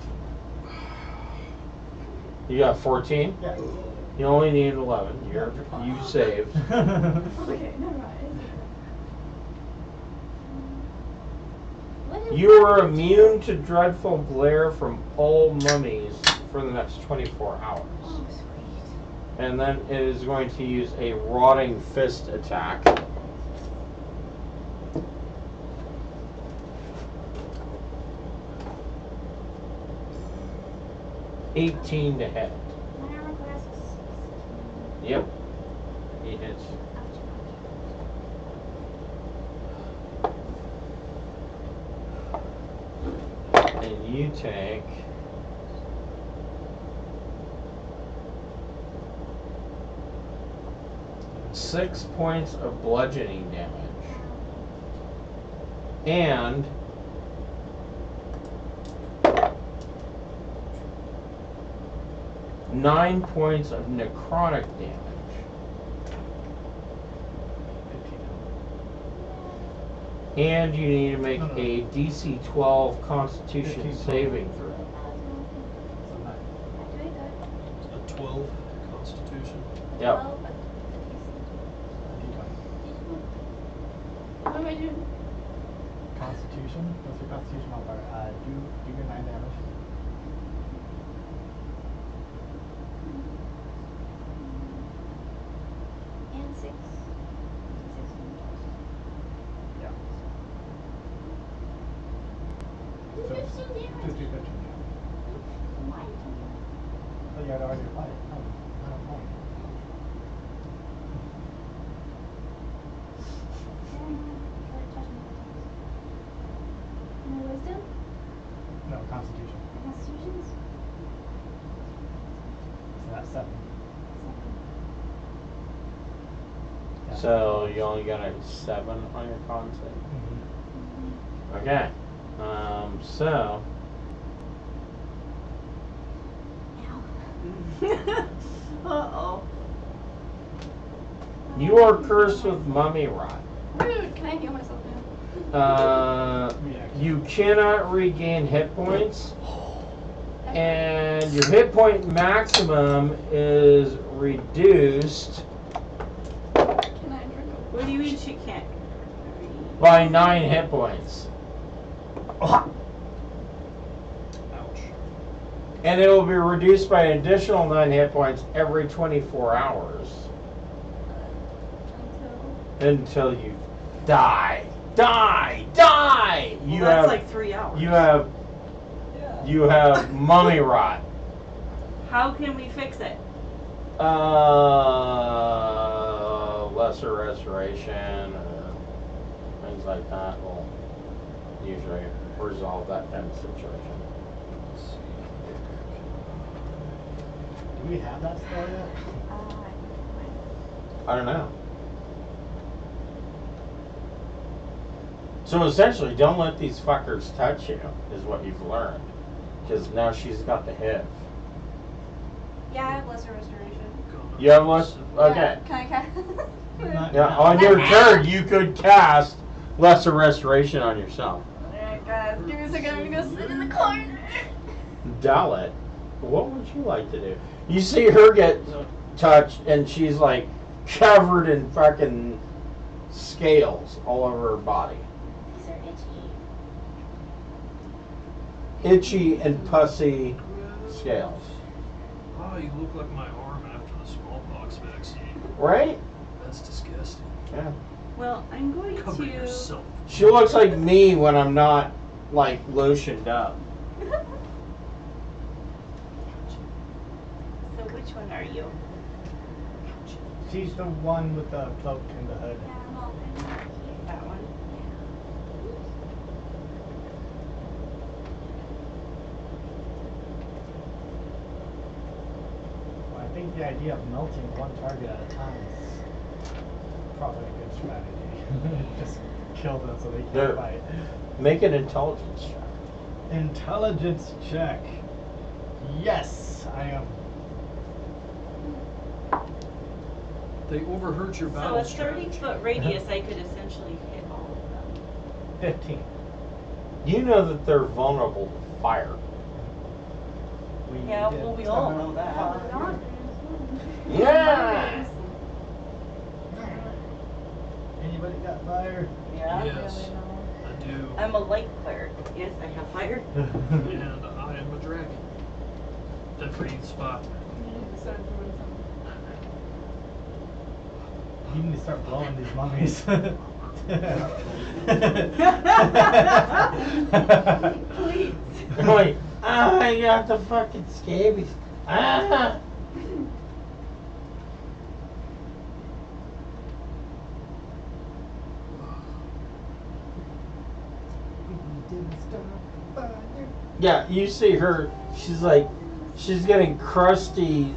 You got 14? Yeah. You only need 11. You saved. Okay, never mind. What is You are immune to dreadful glare from all mummies for the next 24 hours. Oh, sweet. And then it is going to use a rotting fist attack. $18 to hit. My armor class is 16. Yep. He hits. And you take 6 points of bludgeoning damage. And nine points of necrotic damage. 15. And you need to make No, no. a DC 12 Constitution 15 saving throw. So 9. Doing good. A 12 Constitution. Yep. Well, but D20. what am I doing? Constitution? What's your constitution modifier? Do your 9 damage. And 6. 16. Yeah. Do 15 Just do damage. 15. Why? Oh, you had already applied it. Oh, I don't know. No wisdom? No, Constitution. Constitutions? So that's 7. Yeah. So you only got a 7 on your con save. Mhm. Okay. So Uh-oh. you are cursed with mummy rot. Dude, can I heal myself now? You cannot regain hit points, and your hit point maximum is reduced Can I drink a What do you mean she can't? by 9 hit points. Ouch. And it will be reduced by an additional 9 hit points every 24 hours until you die. Die! Die! Well, that's like 3 hours. You have mummy rot. How can we fix it? Lesser restoration or things like that will usually resolve that kind of situation. Let's see. Do we have that spell yet? I don't know. So essentially, don't let these fuckers touch you, is what you've learned. Because now she's got the HIV. Yeah, I have lesser restoration. You have less? Okay. Yeah, can I cast? Not- Yeah, on your turn, you could cast lesser restoration on yourself. Alright, guys, give me a second. I'm gonna go sit in the corner. Dalit, what would you like to do? You see her get touched, and she's like covered in fucking scales all over her body. These are Itchy and pussy scales. Oh, you look like my arm after the smallpox vaccine. Right? That's disgusting. Yeah. Well, I'm going Cover to. yourself. She looks like me when I'm not, like, lotioned up. So which one are you? She's the one with the cloak and the hood. Yeah, I'm all in. That one. Well, I think the idea of melting one target at a time is probably a good strategy. Just kill them so they There. can't fight. Make an intelligence check. Intelligence check. Yes, I am. They overheard your So battle a strategy. 30-foot radius, I could essentially hit all of them. 15. You know that they're vulnerable to fire. Yeah, well, we all know that. Yeah! Anybody got fire? Yeah. Yes, I do. I'm a light cleric. Yes, I have fire. And I am a dragon. That breathes fire. You need to start blowing these mummies. Please. Wait, I got the fucking scabies. Ah! Yeah, you see her, she's getting crusty,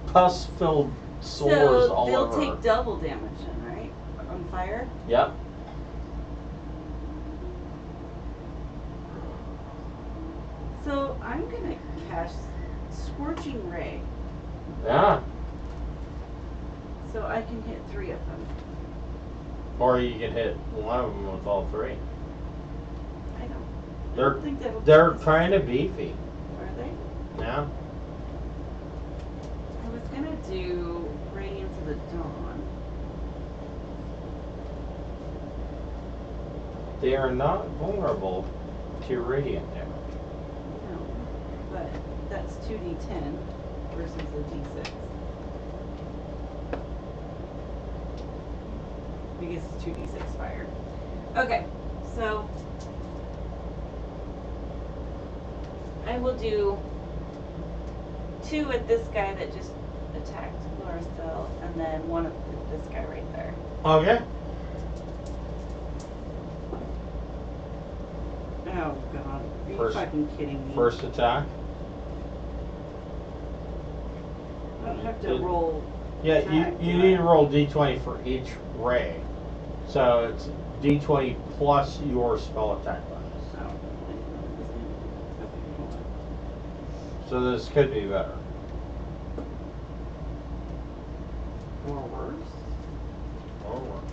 pus-filled sores So all they'll over her. take double damage then, right? On fire? Yep. So I'm gonna cast Scorching Ray. Yeah. So I can hit 3 of them. Or you can hit one of them with all 3. I don't They're think that'll be they're necessary. kind of beefy. Are they? Yeah. I was gonna do Radiance of the Dawn. They are not vulnerable to radiant damage. No, but that's 2d10 versus a d6. Because it's 2d6 fire. Okay, so I will do 2 at this guy that just attacked Loristel, and then 1 at this guy right there. Okay. Oh god, are you First- fucking kidding me? First attack. I don't have to roll. Yeah, attack, you do need I? to roll d20 for each ray. So it's d20 plus your spell attack bonus. Oh, I didn't know it was in. Okay, hold on. So this could be better. Or worse? Or worse.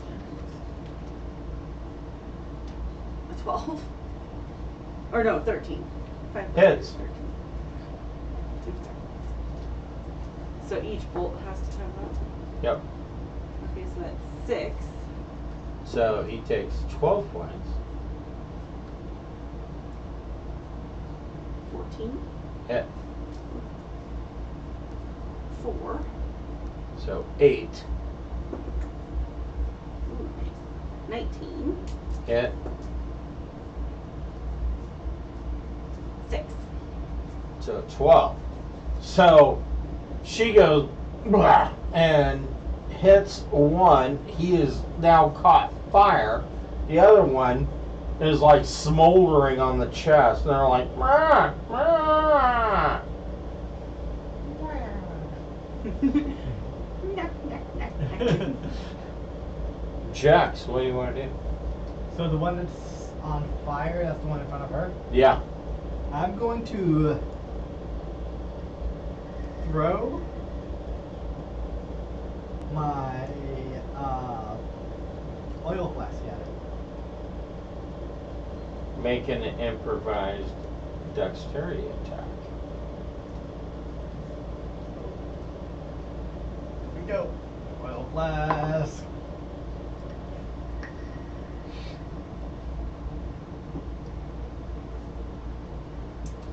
12. Or no, 13. 5 Hits. 13. So each bolt has to have that. Yep. Okay, so that's 6. So he takes 12 points. 14. Hit. 4. So 8. Ooh, 19. Hit. 6. So 12. So she goes blah, and hits one. He is now caught fire. The other one is like smoldering on the chest. And they're like, rah, rah. Jax, what do you want to do? So the one that's on fire, that's the one in front of her. Yeah. I'm going to throw my oil flask at it. Make an improvised dexterity attack. Here we go. Oil flask.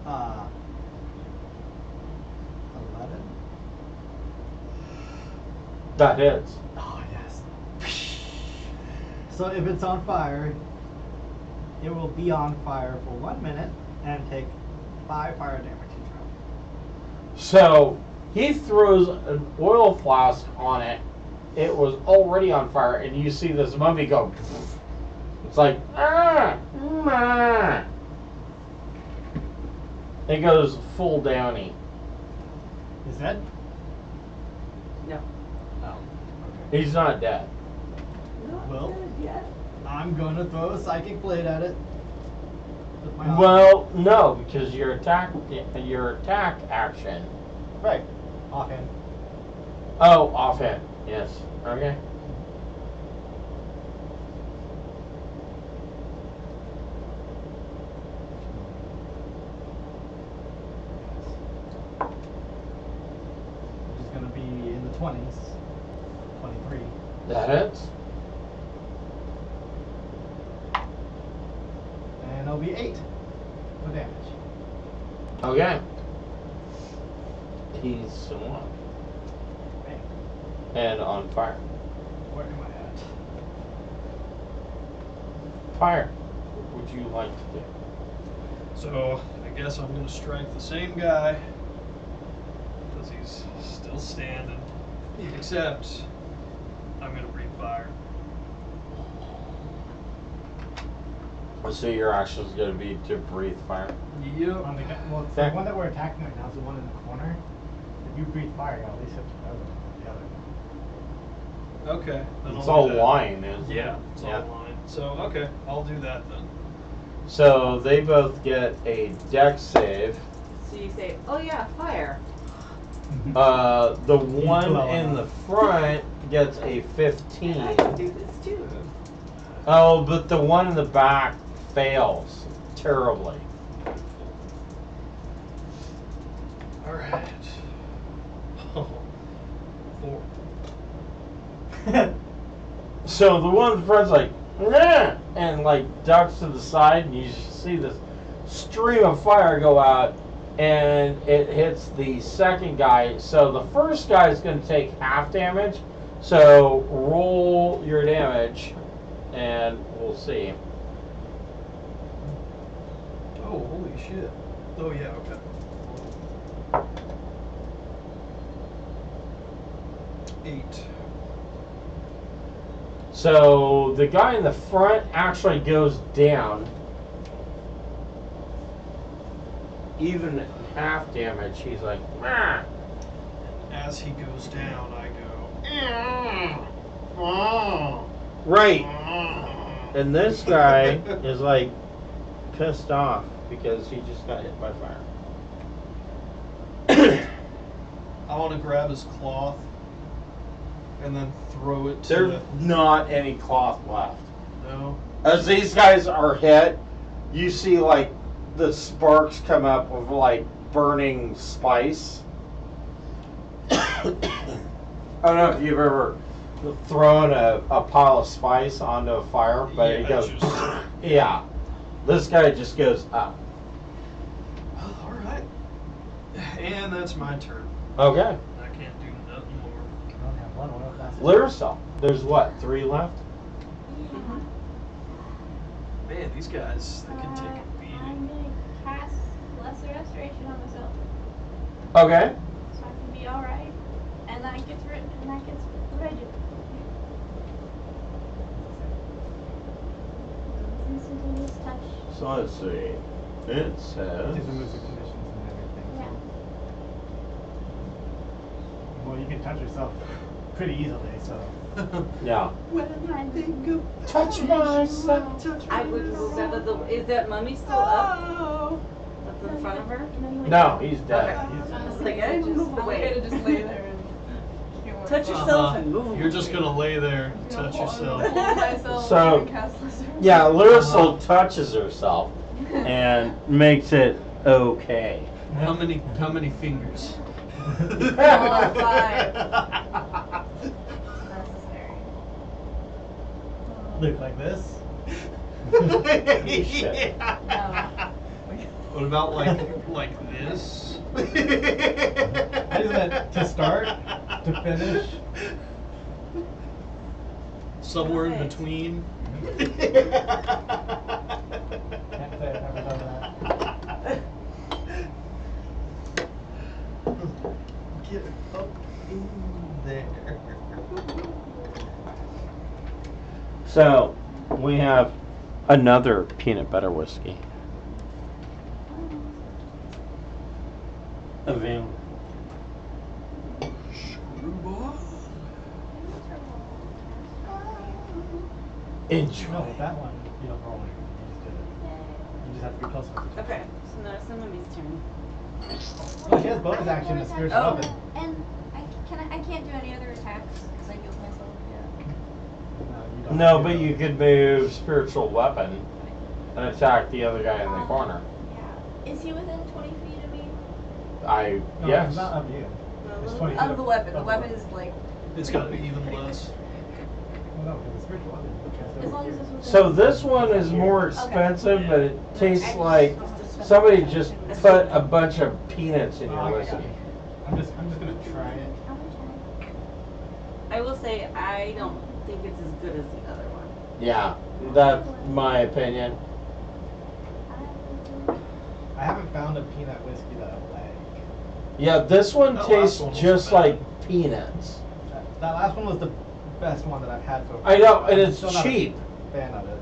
Uh, 11. That hits. Oh, yes. So if it's on fire, it will be on fire for 1 minute and take 5 fire damage each round. So he throws an oil flask on it. It was already on fire, and you see this mummy go. It's like, ah. It goes full downy. Is dead? No. Oh. Okay. He's not dead. Not Well. dead yet. I'm gonna throw a psychic blade at it. With my Well, no, because your attack action. right. Offhand. Oh, offhand. Yes. Okay. Which is gonna be in the 20s. 23. That hits. And it'll be 8 for damage. Okay. He's swamped Bang. and on fire. Where am I at? Fire. What would you like to do? So I guess I'm gonna strike the same guy because he's still standing. Except I'm gonna breathe fire. So your action is going to be to breathe fire. Yep. On the guy, well, it's Okay. the one that we're attacking right now is the one in the corner. If you breathe fire, you'll at least hit the other. Okay. Then It's I'll all do that. line, isn't it? Yeah, it's all line. So okay, I'll do that then. So they both get a dex save. So you say, oh yeah, fire. The one well in the enough. front gets a I 15. can do this too. Oh, but the one in the back fails terribly. All right. Oh, 4. So the one in the front's like, nah, and like ducks to the side, and you see this stream of fire go out, and it hits the second guy. So the first guy is going to take half damage. So roll your damage, and we'll see. Oh, holy shit. Oh yeah, okay. 8. So the guy in the front actually goes down. Even half damage, he's like, ah. As he goes down, I go. Right. And this guy is like pissed off because he just got hit by fire. I want to grab his cloth and then throw it to There's not any cloth left. No. As these guys are hit, you see like the sparks come up of like burning spice. I don't know if you've ever thrown a pile of spice onto a fire, but it goes, yeah. This guy just goes up. All right. And that's my turn. Okay. I can't do nothing more. I only have one. What else last? Lyricel. There's what, 3 left? Man, these guys, they can take a I'm beating. gonna cast Lesser Restoration on myself, Okay. so I can be alright. And that gets written, and that gets what I do. Instantaneous touch. So let's see. It says. Just removes the conditions and everything. Yeah. Well, you can touch yourself pretty easily, so. Yeah. When I think of Touch myself. I would move out of the. Is that mummy still up? Up in front of her? No, he's dead. Okay. I was like, I move I'm okay away. to just lay there and Touch yourself and move. You're just gonna lay there, touch yourself. So, yeah, Lyricel touches herself and makes it okay. How many fingers? Necessary. Look like this. Shit. What about like this? I just meant to start, to finish. Somewhere in Perfect. between. Can't say I've never done that. Get up in there. So, we have another peanut butter whiskey available. Screwball. Enjoy. No, with that one, you don't roll anything. You just did it. You just have to be close enough to Okay, so now it's the mummy's turn. Oh, she has bonus action and spiritual Oh. weapon. And I can't do any other attacks because I healed myself. No, you don't. No, but you could move spiritual weapon and attack the other guy in the corner. Yeah. Is he within 20 feet of me? No, Yes. it's not of you. It's 20 feet Of the weapon. The weapon is like. It's gotta be even less. Well, no, because the spiritual weapon. you cast As over long as here. it's within. So this one is more expensive, but it tastes like somebody just put a bunch of peanuts in Oh, your I got whiskey. you. I'm just gonna try it. How much time? I will say I don't think it's as good as the other one. Yeah, that's my opinion. I haven't found a peanut whiskey that I like. Yeah, this one That last tastes one was just bad. like peanuts. That last one was the best one that I've had so far. I know, and I'm it's still not a cheap. fan of it.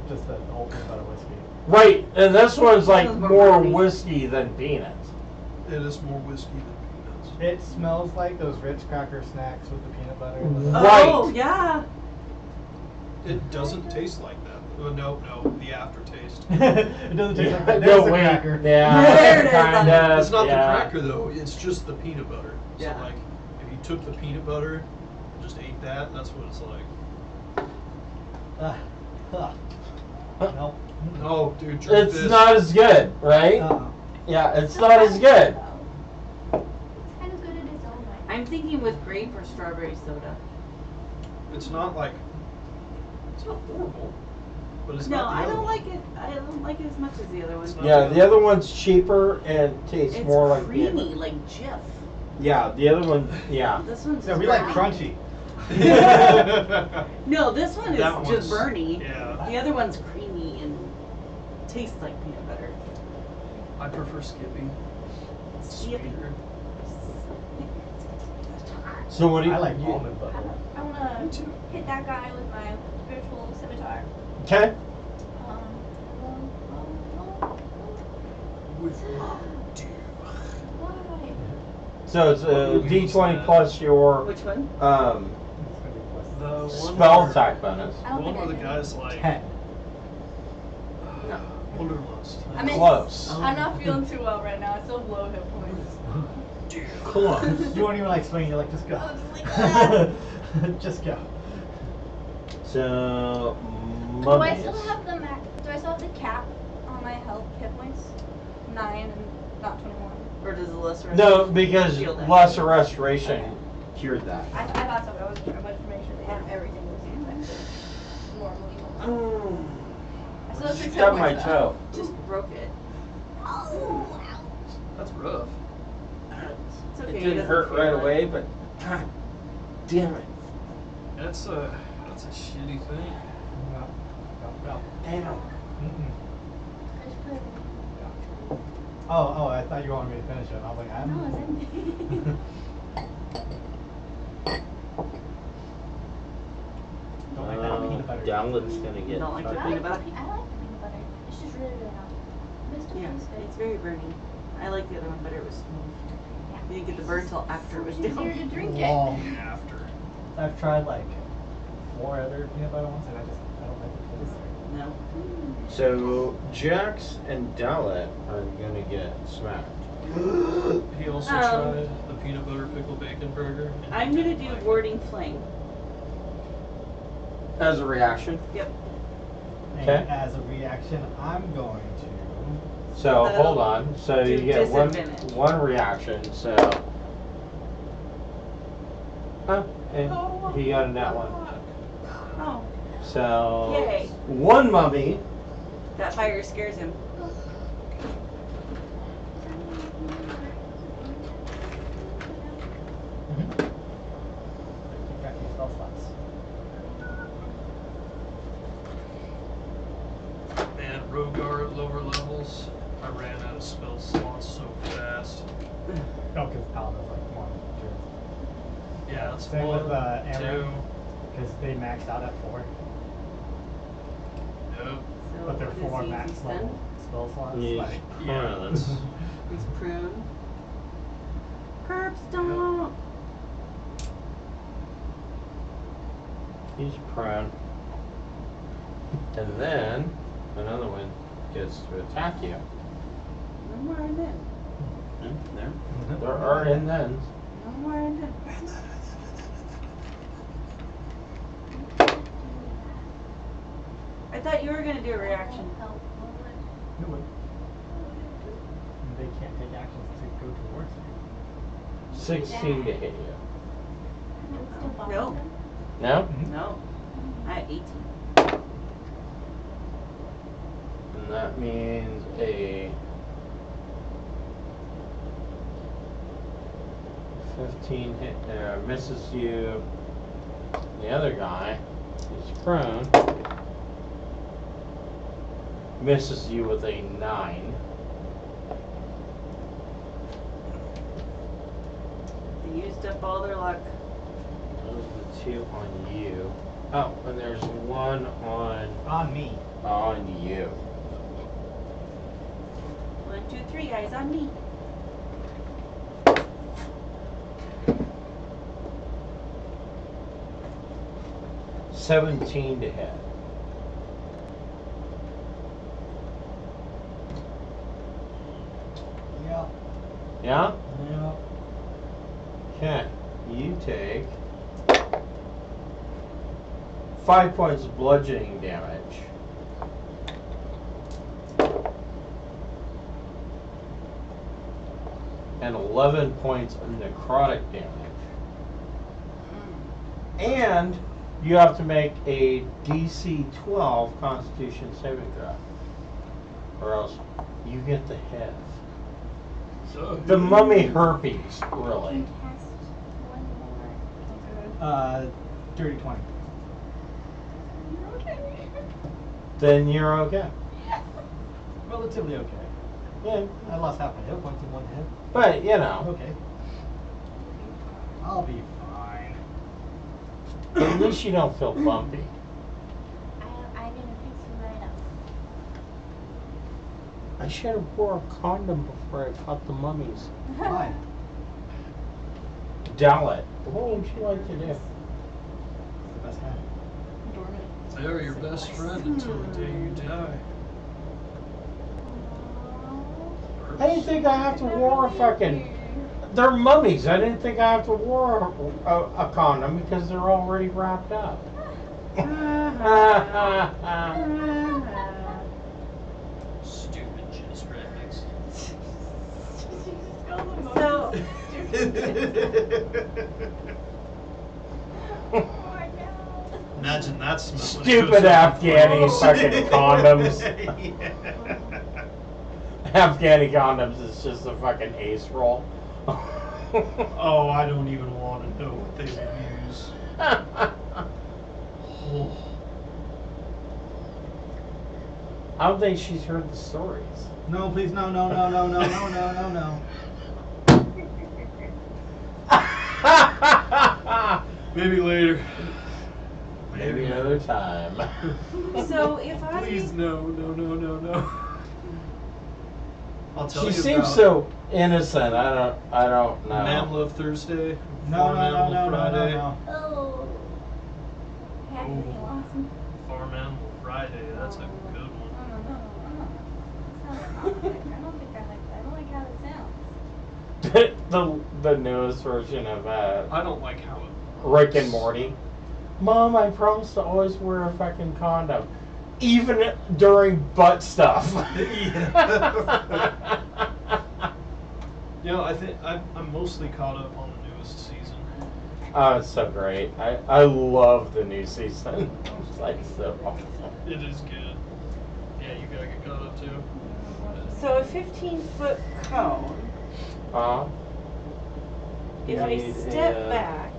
Just the whole peanut butter whiskey. Right, and this one's like This one's more more money. whiskey than peanuts. It is more whiskey than peanuts. It smells like those Ritz cracker snacks with the peanut butter. Right. Oh, yeah. It doesn't taste like that. No, the aftertaste. It doesn't taste like that. No, There's the wait, cracker. yeah, There it is. kinda, It's not yeah. the cracker though, it's just the peanut butter. Yeah. So like, if you took the peanut butter and just ate that, that's what it's like. Nope. Oh, dude, drink It's this. not as good, right? Yeah, it's not as good. It's kind of good in its own way. I'm thinking with grape or strawberry soda. It's not like, it's not horrible, but it's No, not the I other don't one. like it. I don't like it as much as the other one. It's not Yeah, the other one's cheaper and tastes It's more like creamy, peanut. like Jif. Yeah, the other one, yeah. This one's Yeah, just we like burny. crunchy. No, this one is That just one's- burny. Yeah, The other one's creamy and tastes like peanut butter. I prefer Skippy. It's Skippy. sweeter. So what do you? I like almond butter. I want to hit that guy with my spiritual scimitar. Okay. With Why? So it's What a movie was D20 that? plus your Which one? It's gonna be the one spell where- attack bonus. I don't One think where I the can. guy's like, 10. No. Wanderlust. I mean- Close. I'm not feeling too well right now. I still have low hit points. Close. You won't even like swing, you're like, just go. I was just like, ah. Just go. So, Do I mummies. still have the do I still have the cap on my health hit points? 9 and not 21. Or does the lesser No, because Shield that. lesser restoration cured that. I thought so, but I wanted to make sure that everything was effective normally. I still have 6 hit Stubbed my points, though. toe. just broke it? Oh, ouch. That's rough. It's okay. It he didn't doesn't hurt feel right it. away, but god damn it. That's a shitty thing. No. No. Damn. Mm-mm. Fish pudding. Oh, I thought you wanted me to finish it. I was like, I'm. No, it's empty. Don't like that peanut butter. Dallin's gonna get Don't like the I peanut like butter? the peanut butter. It's just really, really hot. But it still Yeah, tastes good. it's very burny. I like the other one better. It was smooth. Yeah. You didn't get the burn till after it was It's easier to done. drink it. Well, After. I've tried like 4 other peanut butter ones, and I don't like the taste. No. So Jax and Dallet are gonna get smacked. He also Um, tried the peanut butter pickle bacon burger. and I'm he gonna didn't do like it. warding flame. As a reaction. Yep. And Okay. as a reaction, I'm going to. So That'll hold on. So do you get disadvantage. one reaction. So. Huh? And he got a nat one. Oh, So Yay. one mummy. that fire scares him. Keep track of your spell slots. Man, Rogar at lower levels, I ran out of spell slots so fast. No, because Paladin's like 1, Yeah, that's Same one, with, Amaranth. 2. because they maxed out at 4. Nope. So But they're what 4 is he? max He's level stunned? spell slots. Yeah. Like, Yeah, that's. He's prune. Curb stomp. He's prone. And then another one gets to attack you. No more and then. There are and then. No more and then. I thought you were gonna do a reaction. Help. you would. They can't take actions to go towards you. 16 to hit you. No. No? No. I 18. And that means a 15 hit misses you. The other guy is prone. Misses you with a 9. They used up all their luck. Those are the 2 on you. Oh, and there's 1 On me. on you. 1, 2, 3, eyes on me. $17 to hit. Yep. Yeah? Yep. Okay. You take 5 points of bludgeoning damage. And 11 points of necrotic damage. And you have to make a DC 12 Constitution saving throw. Or else you get the head. So The mummy herpes, really. Cast one more. Dirty 20. Okay. Then you're okay. Relatively okay. Yeah. I lost half my hit points in 1 hit. But, you know, Okay. I'll be fine. at least you don't feel bumpy. I'm gonna fix you right up. I should have wore a condom before I caught the mummies. Fine. Dallet, what would you like to do? It's the best kind. Dormant. they are your best friend until the day you die. I didn't think I have to wear a fucking... They're mummies. I didn't think I have to wear a condom because they're already wrapped up. Stupid jizz rags. So, Oh my god. Imagine that smell. when it Stupid goes up Afghani the fucking condoms. Yeah. Afghani condoms is just a fucking ace roll. Oh, I don't even want to know what they would use. Oh. I don't think she's heard the stories. No, please, no, no, no, no, no, no, no, no, no. Maybe later. Maybe another time. so if I Please, no, no, no, no, no. I'll tell She you seems about so innocent. I don't know. Man Love Thursday. No, Farm no, Animal no, no, no, Friday. no. Oh. Happy Ooh. awesome. Farm Animal Friday. That's a good one. I don't think I like that. I don't like how it sounds. the newest version of I don't like how it Rick and Morty. Mom, I promised to always wear a fucking condom, even during butt stuff. Yeah, I think I'm mostly caught up on the newest season. Oh, it's so great. I love the new season. It's like so awesome. It is good. Yeah, you gotta get caught up too. so a 15-foot cone, if I Need step a, back,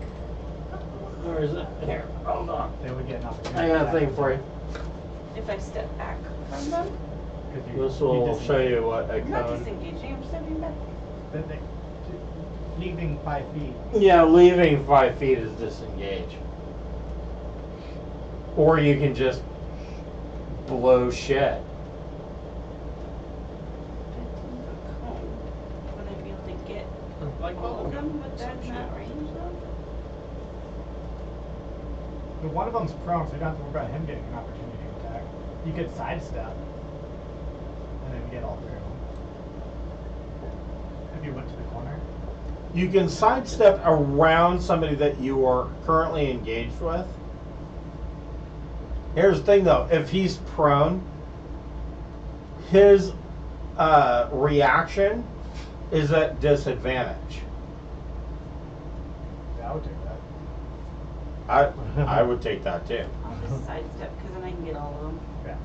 Where is it? Here, hold on. They would get an opportunity. I got a thing for you. if I step back from them, This will show you what a I'm not cone. disengaging, I'm stepping back. Leaving 5 feet. Yeah, leaving 5 feet is disengage. Or you can just blow shit. 15-foot cone, would I be able to get Like all of them with some that shit. not range though? But one of them's prone, so you don't have to worry about him getting an opportunity attack. You could sidestep, and then get all through. If you went to the corner. You can sidestep around somebody that you are currently engaged with. Here's the thing though, if he's prone, his reaction is at disadvantage. Yeah, I would take that. I would take that too. I'll just sidestep, because then I can get all of them. Yeah.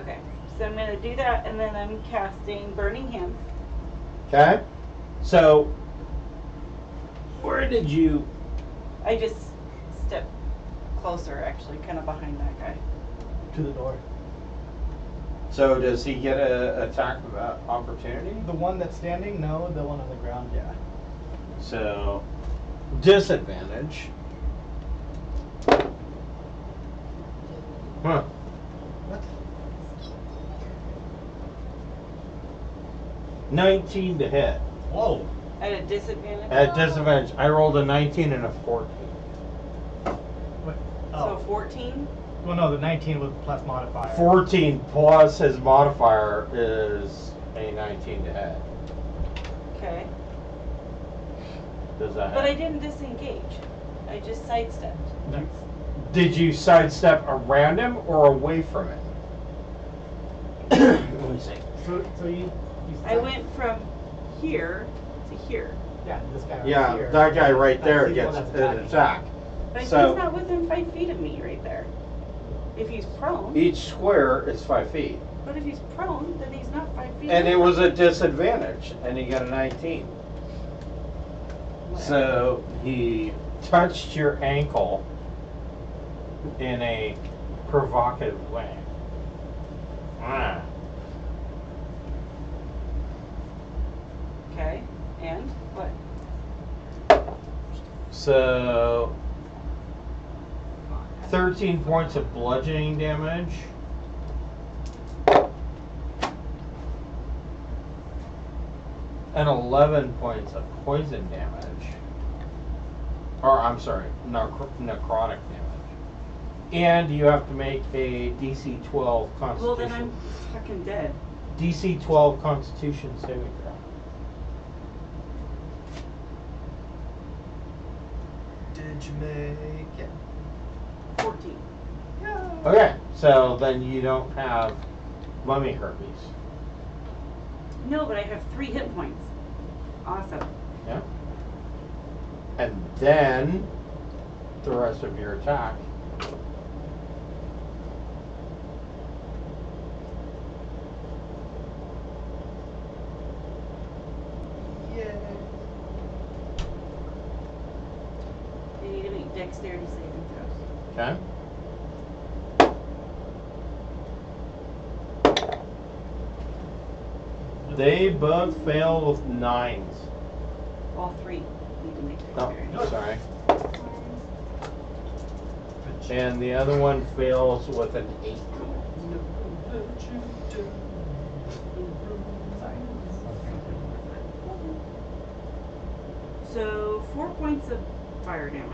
Okay, so I'm gonna do that, and then I'm casting Burning Hands. Okay? So, where did you... I just step closer, actually, kind of behind that guy. To the door. So does he get a attack of opportunity? The one that's standing, no. The one on the ground, yeah. So, disadvantage. Huh. What? 19 to hit. Whoa. At a disadvantage. At disadvantage, I rolled a 19 and a 14. What? So Oh. 14. Well, no, the 19 with plus modifier. 14 plus his modifier is a 19 to hit. Okay. Does that But I hit? didn't disengage. I just sidestepped. That's, Did you sidestep around him or away from it? Let me see. so you I went from here to here. Yeah, this guy right Yeah, here. that guy right That's there the gets one that's an attacking. attack. But So- he's not within 5 feet of me right there. If he's prone. Each square is 5 feet. But if he's prone, then he's not 5 feet. And it away. was a disadvantage, and he got a 19. So he touched your ankle in a provocative way. Ah. Okay. And what? So 13 points of bludgeoning damage. And 11 points of poison damage. Or, I'm sorry, necrotic damage. And you have to make a DC 12 Constitution. Well, then I'm fucking dead. DC 12 Constitution saving throw. Did you make it? 14. Okay, so then you don't have mummy herpes. No, but I have 3 hit points. Awesome. Yeah. And then the rest of your attack. They need to make dexterity saving throws. Okay. They both fail with 9s. All 3 need to make Oh, dexterity. sorry. And the other one fails with an 8. Sorry. So 4 points of fire damage.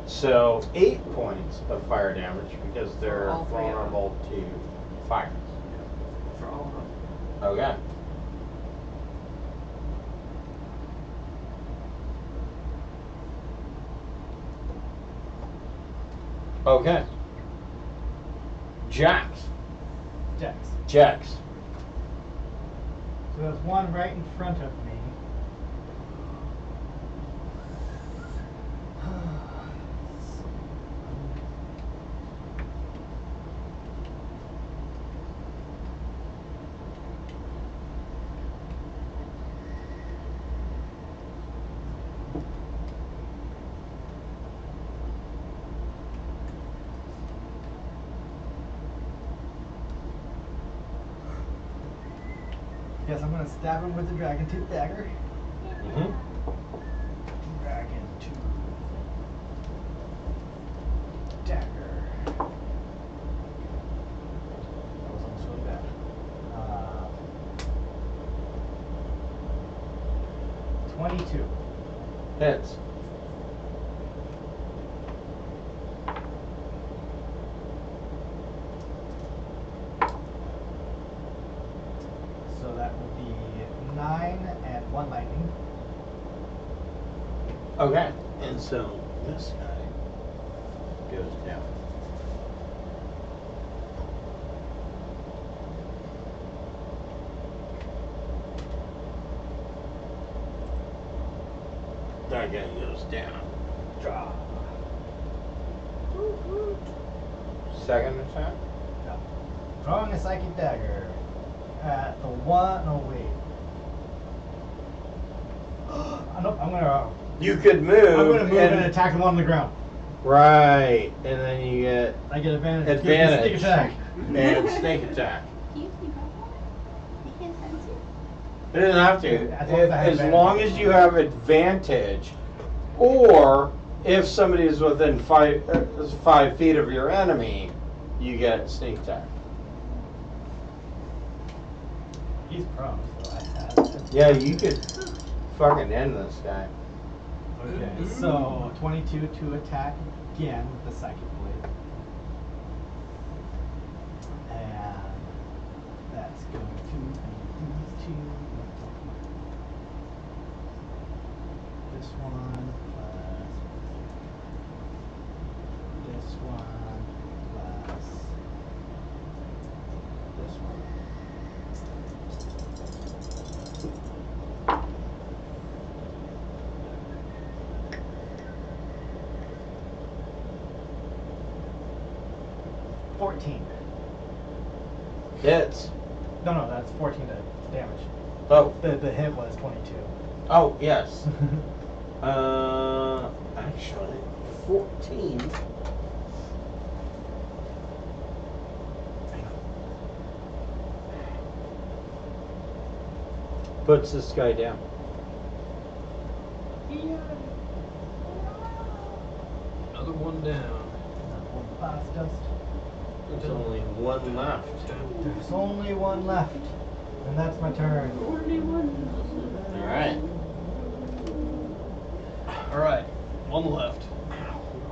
So 8 points of fire damage because they're all 3 of them. vulnerable to fire. For all of them. Okay. Okay. Jax. Jax. Jax. So there's one right in front of me. Guess I'm gonna stab him with the dragon tooth dagger. Mm-hmm. Dragon tooth dagger. That was almost really bad. 22. Hits. So that will be 9 and 1 lightning. Okay. And so this guy goes down. That guy goes down. Draw. Second attack. No. Throwing a psychic dagger at the one. No, wait. Nope, I'm gonna You could move move. and attack the one on the ground. Right. And then you get I get advantage. advantage. Sneak attack. And snake attack. Can you sneak up on it? You can't sense it? It doesn't have to. As long as I have As long advantage. as you have advantage, or if somebody is within 5 feet of your enemy, you get sneak attack. He's prone, so I have. Yeah, you could fucking end this guy. Okay, so 22 to attack again with the psychic blade. And that's going to be these two. This one plus this one plus this one. Hits. No, that's 14 damage. Oh, The hit was 22. oh yes. Actually, 14. Puts this guy down. Another one down. One fast dust. There's only one left. There's only one left, and that's my turn. All right. Alright, one left.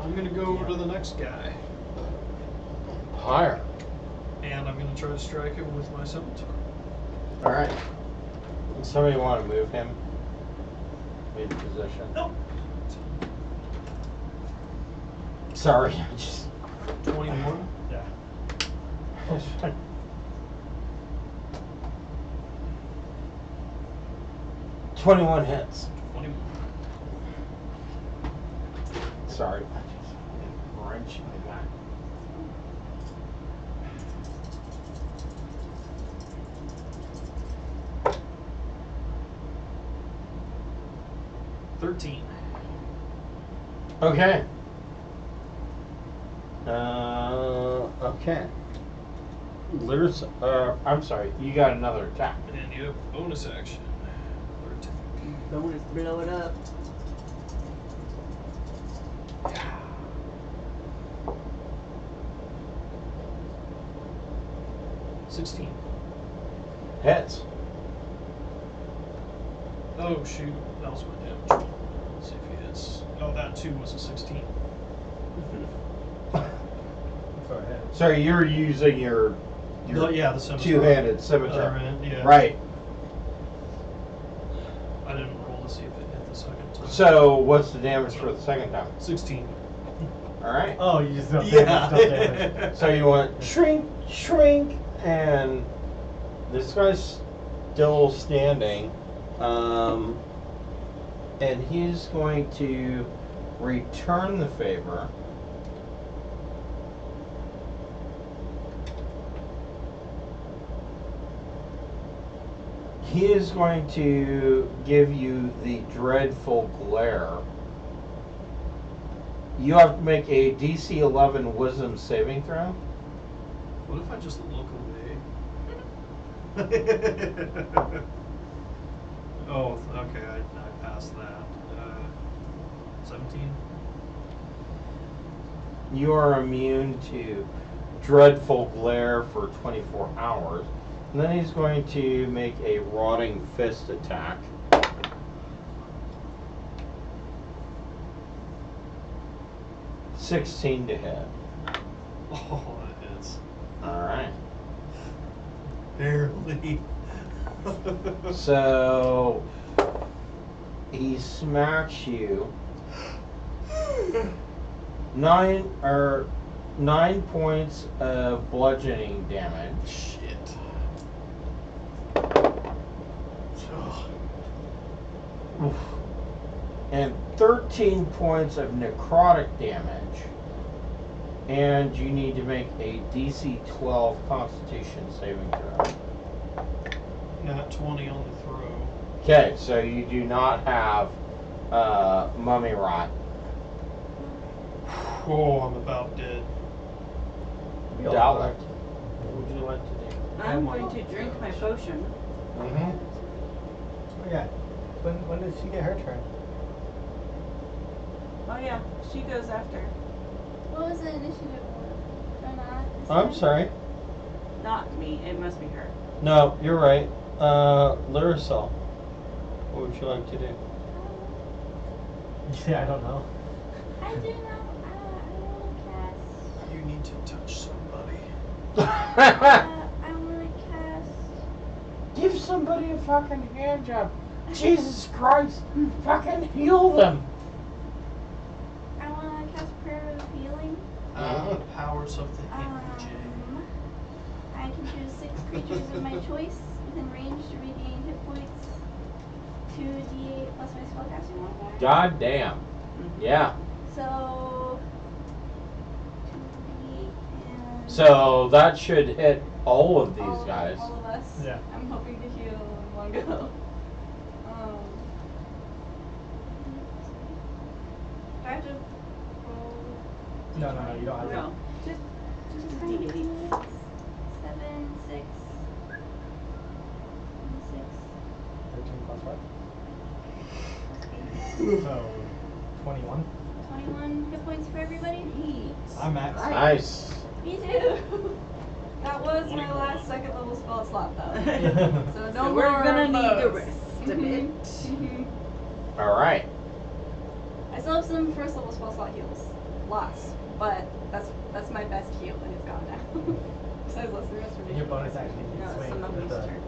I'm gonna go over to the next guy. Higher. And I'm gonna try to strike him with my scimitar. All right. Does somebody want to move him? Mid position. Nope. Sorry, I just 21. Yeah. 21 hits. 21. Sorry. I just wrenched my back. Okay. Okay. There's, I'm sorry, you got another attack. And you have bonus action. Another attack. Bonus, blow it up. Yeah. 16. Hits. Oh shoot, that was my damage. Let's see if he hits. Oh, that too was a 16. Go ahead. So you're using your Yeah, the scimitar. two-handed scimitar. Other end, yeah. Right. I didn't roll to see if it hit the second time. So what's the damage for the second time? 16. All right. Oh, you just don't Yeah. damage. So you want shrink, shrink, and this guy's still standing, and he's going to return the favor. He is going to give you the dreadful glare. You have to make a DC 11 Wisdom saving throw. What if I just look away? Oh, okay, I passed that. 17? You are immune to dreadful glare for 24 hours. And then he's going to make a rotting fist attack. $16 to hit. Oh, that hits. Alright. Barely. So he smacks you 9 points of bludgeoning damage. Shit. Oof. And 13 points of necrotic damage. And you need to make a DC 12 Constitution saving throw. Nat 20 on the throw. Okay, so you do not have mummy rot. Oh, I'm about dead. Dalek, what would you like to do? I'm going to drink my potion. Mm-hmm. Oh, yeah. When did she get her turn? Oh yeah, she goes after. What was the initiative order? Or not? Is I'm it? sorry. Not me, it must be her. No, you're right. Lyricel, what would you like to do? Yeah, I don't know. I do not. I want to cast. You need to touch somebody. I want to cast. Give somebody a fucking hand job. Jesus Christ, fucking heal them. I want to cast Prayer of Healing. Powers of the NJ. I can choose 6 creatures of my choice within range to regain hit points. 2d8 plus my spellcasting modifier. God damn. Yeah. So 2d8 and. So that should hit all of these all, guys. All of us. Yeah. I'm hoping to heal in one go. Do I have to roll? No, you don't have to. No. Just D8. 7, 6, 13 plus what? 6. So, 21. 21 hit points for everybody? I'm max. Nice. Me too! That was my last second level spell slot though. So no So more we're gonna need the bugs. rest of it. Alright. I still have some first level spell slot heals. Lots. But that's my best heal and it's gone now. Besides less the restoration. Your bonus action, you No, can it's swing the with mummy's the... turn.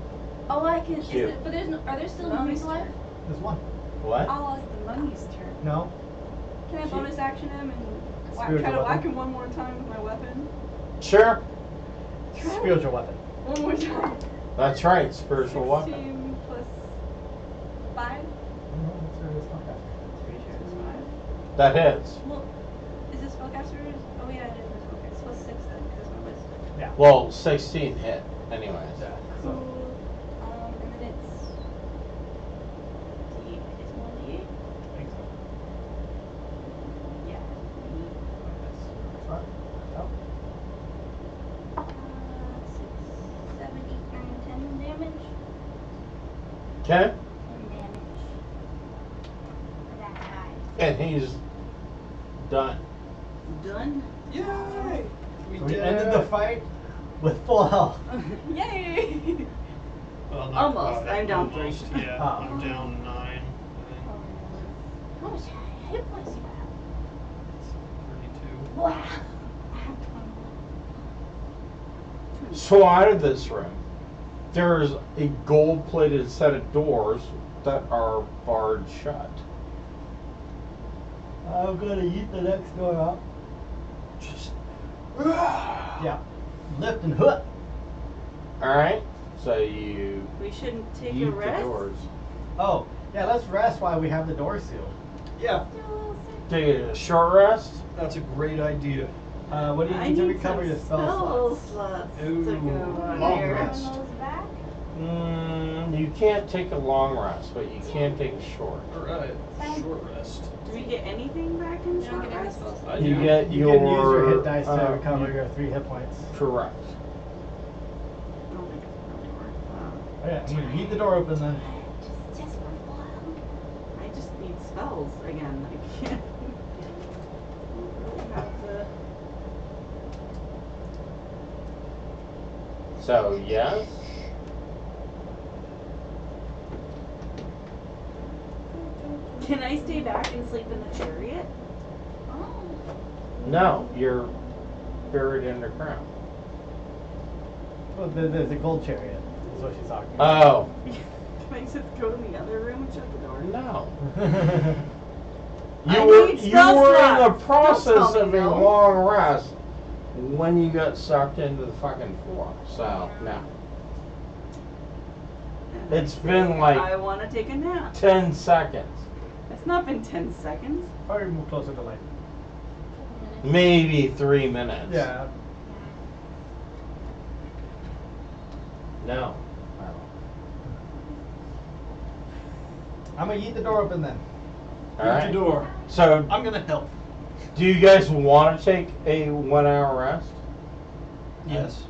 Oh, I can. Cute. But there's no. Are there still The mummies mummy's left? turn. There's one. What? Oh, The mummy's turn. No. can I bonus action him and Spiritual try to weapon. whack him one more time with my weapon. Sure. Spiritual weapon. One more time. That's right. Spiritual weapon. 16 plus 5. That hits. Well, is it spellcaster's? Oh yeah, it is my spellcaster. Plus 6 then, because it's my wisdom. Yeah. Well, 16 hit. Anyways. Yeah. Cool. So, And then it's D8. It's 1d8. I think so. Yeah. Right. Oh. 6, 7, 8, 9, 10 damage. Okay. 10 damage. For that guy. And he's done. Done? Yay! We ended the fight with full health. Yay! Well, not Almost. quite, I'm down almost, 3. Yeah, Oh. I'm down 9. I How much hit points do you have? think 32. Wow. I have 20. So out of this room, there's a gold-plated set of doors that are barred shut. I'm gonna eat the next door up. Just Yeah. Lift and hook. All right. So you We shouldn't take eat a the rest? doors. Oh, yeah, let's rest while we have the door sealed. yeah, Do a little sip. Take a short rest. that's a great idea. What do you I need to need recover some your spell slots? to Ooh, go on long here. rest. Run those back. You can't take a long rest, but you can take a short. Alright, Fine. short rest. Do we get anything back in You don't short get any rest? spells. I You do. get You your can use your hit dice to recover you- your 3 hit points. Correct. I don't think it's really worth Okay, I'm gonna eat the door open then. Just for fun. I just need spells again. I can't. Really have to. So yes. Can I stay back and sleep in the chariot? Oh. No, you're buried underground. Well, there's a gold chariot. Is what she's talking about. Oh Can I just go to the other room and shut the door? no. I You were need you spell were in the slots. process Don't tell of me a no. long rest when you got sucked into the fucking floor. So no. And It's I been say, like- I want to take a nap. 10 seconds. It's not been 10 seconds. Probably move closer to light. Maybe 3 minutes. Yeah. No. I'm gonna eat the door open then. All Eat right. the door. So I'm gonna help. do you guys want to take a 1 hour rest? Yes.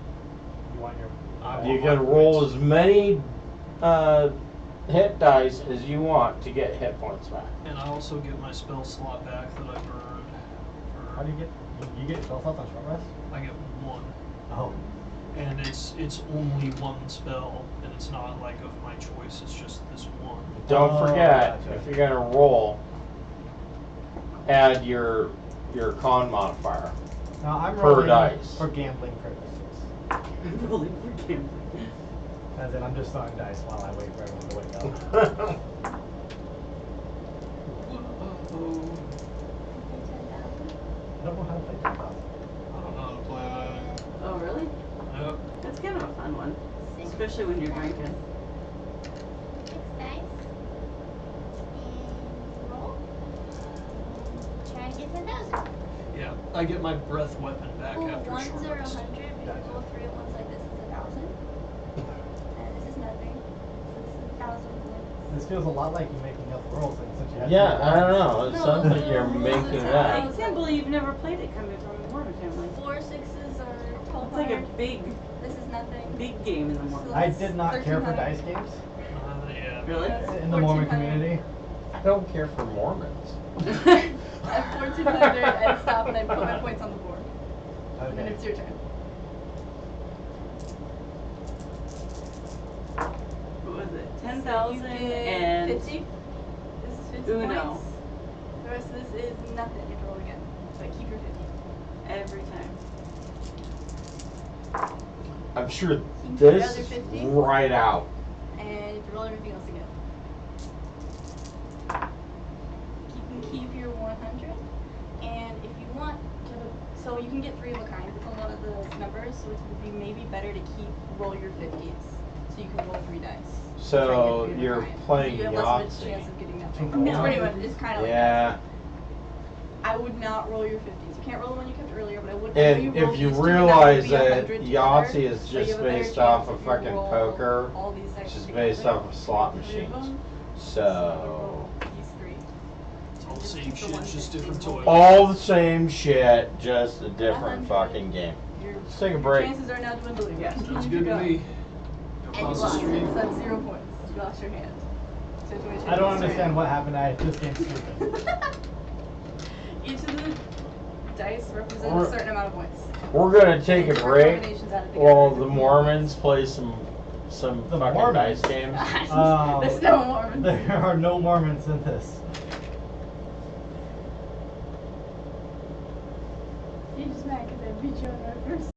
You want your. I You want can my roll points. as many hit dice as you want to get hit points back. And I also get my spell slot back that I burned. How do you get? You get spell slots on short rest? I get 1. Oh. And it's only 1 spell, and it's not like of my choice, it's just this one. Don't Oh, forget, gotcha. if you're gonna roll, add your con modifier. Now I'm Per rolling dice. for gambling purposes. Rolling for gambling. As in, I'm just throwing dice while I wait for everyone to wake up. Uh-oh. I don't know how to play 10,000. I don't know how to play Oh, really? that. Yep. That's kind of a fun one. Especially when you're drinking. 6 dice. And roll. Try and get 10,000. Yeah, I get my breath weapon back Ooh, after a ones short are rest. 100. If you Gotcha. roll 3 at once like this, it's 1,000. And this is nothing. So this is 1,000 points. This feels a lot like you making up the rules since you had Yeah, two I don't ones. know. It No, sounds like the you're rules making are that. I can't believe you've never played it coming from a Mormon family. 4 6s are 12 It's like a big, This is nothing. big game in the Mormon. So I that's did not care for 1300. dice games Yeah. Really? That's in the Mormon 1400. community. I don't care for Mormons. At 1400, I'd stop and I'd put my points on the board. And then Okay. it's your turn. What was it? So 10,000 you get and 50. This is 50 Uno. points. The rest of this is nothing. You have to roll again. So keep your 50. every time. I'm sure You can this rather is 50? right out. And you have to roll everything else again. You can keep your 100. And if you want So you can get 3 of a kind with a lot of the numbers, so it would be maybe better to roll your 50s. So you can roll 3 dice. So Try and get 3 of a you're kind. playing You have less of a Yahtzee. chance of getting that No. thing. It's pretty much, it's kind of like Yeah. that. I would not roll your 50s. You can't roll the one you kept earlier, but I would. And if you realize that Yahtzee is just based off of fucking poker, it's just based off of slot machines. So These 3. It's all the Just same keep the shit, ones just that different they roll. toys. all the same shit, just a different 100. fucking game. Your Let's take a your break. chances are now dwindling. Yeah, Continue sounds good to go. me. And you Pause the lost. stream. So that's 0 points. You lost your hand. Situation I don't is understand what happened. This game's stupid. Each of the dice represent Or- a certain amount of points. We're gonna take a Different break combinations added while together. the Mormons play some The fucking Mormons? dice games. There's no Mormons. There are no Mormons in this. You're just mad because I beat you on my first